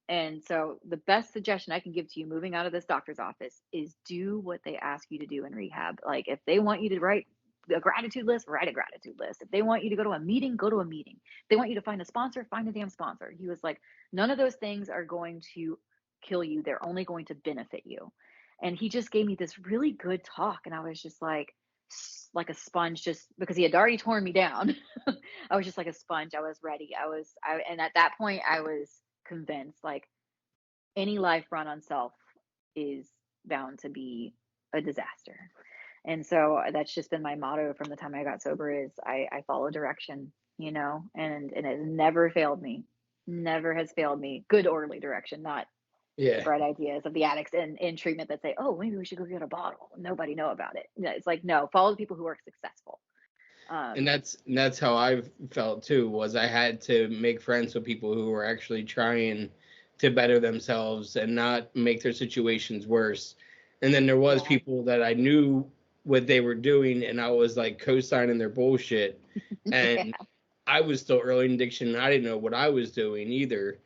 And so, the best suggestion I can give to you moving out of this doctor's office is do what they ask you to do in rehab. Like, if they want you to write a gratitude list, write a gratitude list. If they want you to go to a meeting, go to a meeting. If they want you to find a sponsor, find a damn sponsor. He was like, none of those things are going to kill you. They're only going to benefit you. And he just gave me this really good talk. And I was just like a sponge, just because he had already torn me down. I was just like a sponge. I was ready. And at that point, I was convinced like any life run on self is bound to be a disaster. And so that's just been my motto from the time I got sober is I follow direction, you know, and it has never failed me. Never has failed me. Good orderly direction, not the Yeah. bright ideas of the addicts in treatment that say, oh, maybe we should go get a bottle. Nobody know about it. It's like, no, follow the people who are successful. And that's how I've felt too, was I had to make friends with people who were actually trying to better themselves and not make their situations worse. And then there was Yeah. people that I knew what they were doing, and I was like co-signing their bullshit. Yeah. And I was still early in addiction, and I didn't know what I was doing either.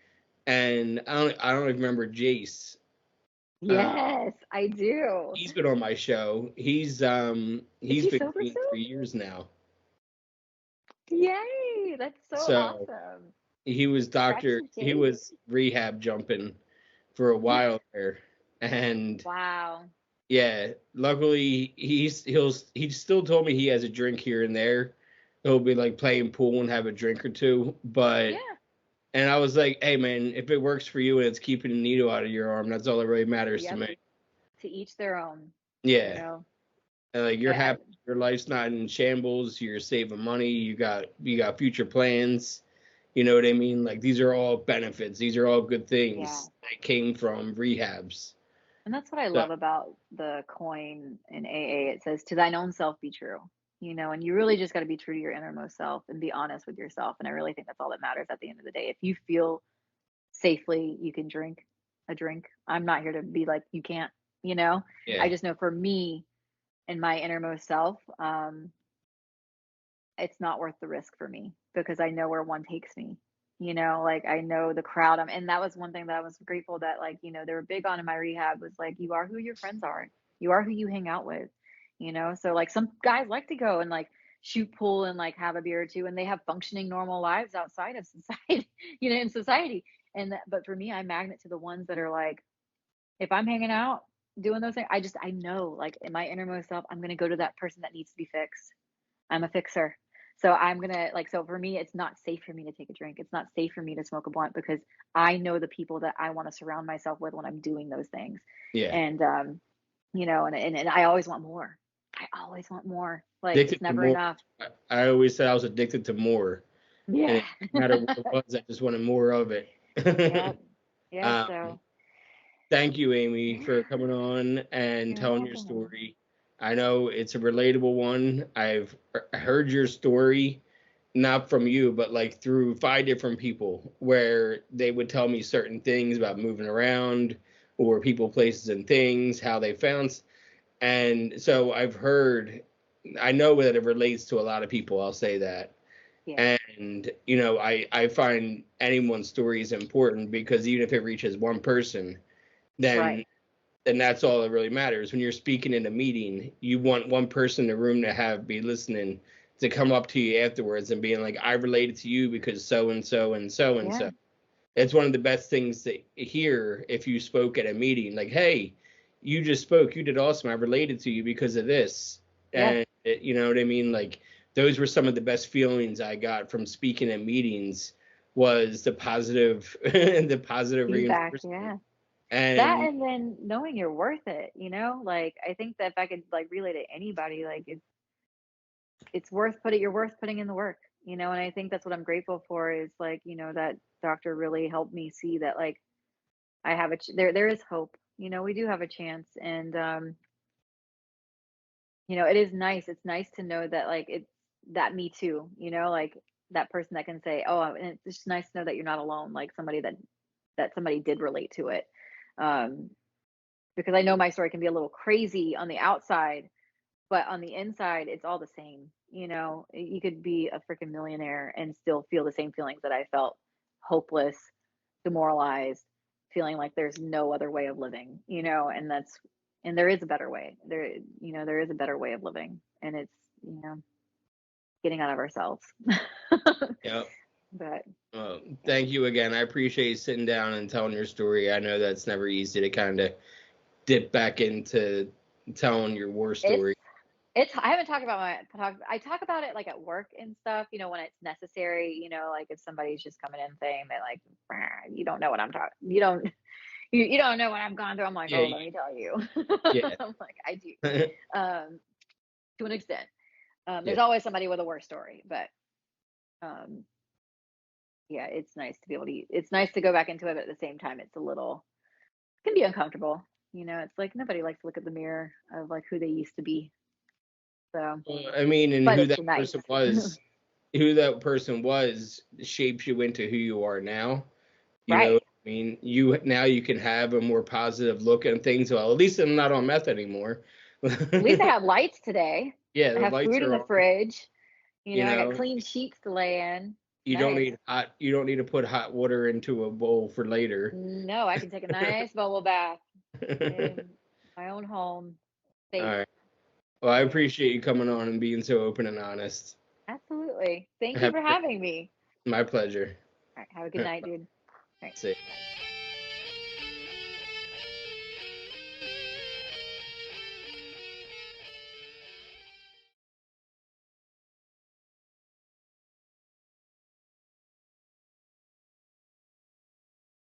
And I don't even remember Jace. Yes, I do. He's been on my show. He's Is he been sober clean still? 3 years now. Yay, that's so So awesome. he Congratulations. was rehab jumping for a while there. And Wow. yeah, luckily he still told me he has a drink here and there. He'll be like playing pool and have a drink or two. But Yeah. and I was like, hey man, if it works for you and it's keeping a needle out of your arm, that's all that really matters to Yep. me. To each their own, you Yeah. know. And like you're I happy, your life's not in shambles, you're saving money, you got future plans. You know what I mean? Like these are all benefits. These are all good yeah. things that came from rehabs. And that's what I So love about the coin in AA. It says, to thine own self be true, and you really just got to be true to your innermost self and be honest with yourself. And I really think that's all that matters at the end of the day. If you feel safely, you can drink a drink. I'm not here to be like, you can't, you know? I yeah, just know for me and my innermost self, it's not worth the risk for me because I know where one takes me. Like I know the crowd. And that was one thing that I was grateful that, like, they were big on in my rehab was like, you are who your friends are. You are who you hang out with. So like some guys like to go and like shoot pool and like have a beer or two, and they have functioning normal lives outside of society, in society. But for me, I magnet to the ones that are like, if I'm hanging out doing those things, I know like in my innermost self, I'm gonna go to that person that needs to be fixed. I'm a fixer. So I'm gonna like, so for me, it's not safe for me to take a drink. It's not safe for me to smoke a blunt because I know the people that I want to surround myself with when I'm doing those things. yeah. And and I always want more. I always want more. Like it's Addicted to never more. enough. I always said I was addicted to more, and Yeah. it didn't matter what it was, I just wanted more of it. Yep. Yeah. um, So Thank you, Amy, yeah, for coming on and you're telling your welcome. story. I know it's a relatable one. I've heard your story, not from you, but like through 5 different people, where they would tell me certain things about moving around or people, places, and things, how they found. And so I know that it relates to a lot of people. I'll say that. Yeah. And, I find anyone's story is important because even if it reaches one person, Right. then that's all that really matters. When you're speaking in a meeting, you want one person in the room to be listening, to come up to you afterwards and being like, I related to you because so and so and so and Yeah. so. It's one of the best things to hear if you spoke at a meeting. Like, hey, you just spoke. You did awesome. I related to you because of this. Yeah. And you know what I mean? Like, those were some of the best feelings I got from speaking at meetings, was the positive the positive Feedback. reinforcement. Yeah. That, And and then knowing you're worth it, like I think that if I could like relay to anybody, like it's worth you're worth putting in the work, and I think that's what I'm grateful for is like, that doctor really helped me see that like I have there is hope. We do have a chance. And it is nice. It's nice to know that like it's that me too, like that person that can say, oh, and it's just nice to know that you're not alone, like somebody that somebody did relate to it. Um because I know my story can be a little crazy on the outside, but on the inside, it's all the same. You could be a freaking millionaire and still feel the same feelings that I felt: hopeless, demoralized, feeling like there's no other way of living, and there is a better way. There is a better way of living, and it's, getting out of ourselves. yeah. But yeah, Thank you again. I appreciate you sitting down and telling your story. I know that's never easy to kind of dip back into telling your war it's story. I haven't talked about I talk about it like at work and stuff, when it's necessary, like if somebody's just coming in saying that like, "Rah, you don't know what I'm talking, you don't know what I'm going through." I'm like, Yeah, oh, let me tell you. yeah, I'm like, I do, um, to an extent. yeah. There's always somebody with a worse story, but um, yeah, it's nice to be able to. It's nice to go back into it, but at the same time, it can be uncomfortable. It's like nobody likes to look at the mirror of like who they used to be. So, Well, I mean, and but it's nice. who that person was shapes you into who you are now. You know Right. what I mean? You can have a more positive look at things. Well, at least I'm not on meth anymore. At least I have lights today. Yeah, I the have lights food in are the on. fridge. You I got know, clean sheets to lay in. It's nice. you don't need to put hot water into a bowl for later. No, I can take a nice bubble bath. in my own home, All safe. right. Well, I Yeah, appreciate you coming on and being so open and honest. absolutely. Thank you Have for having me. my pleasure. All right, have a good night, dude. All right, See. bye.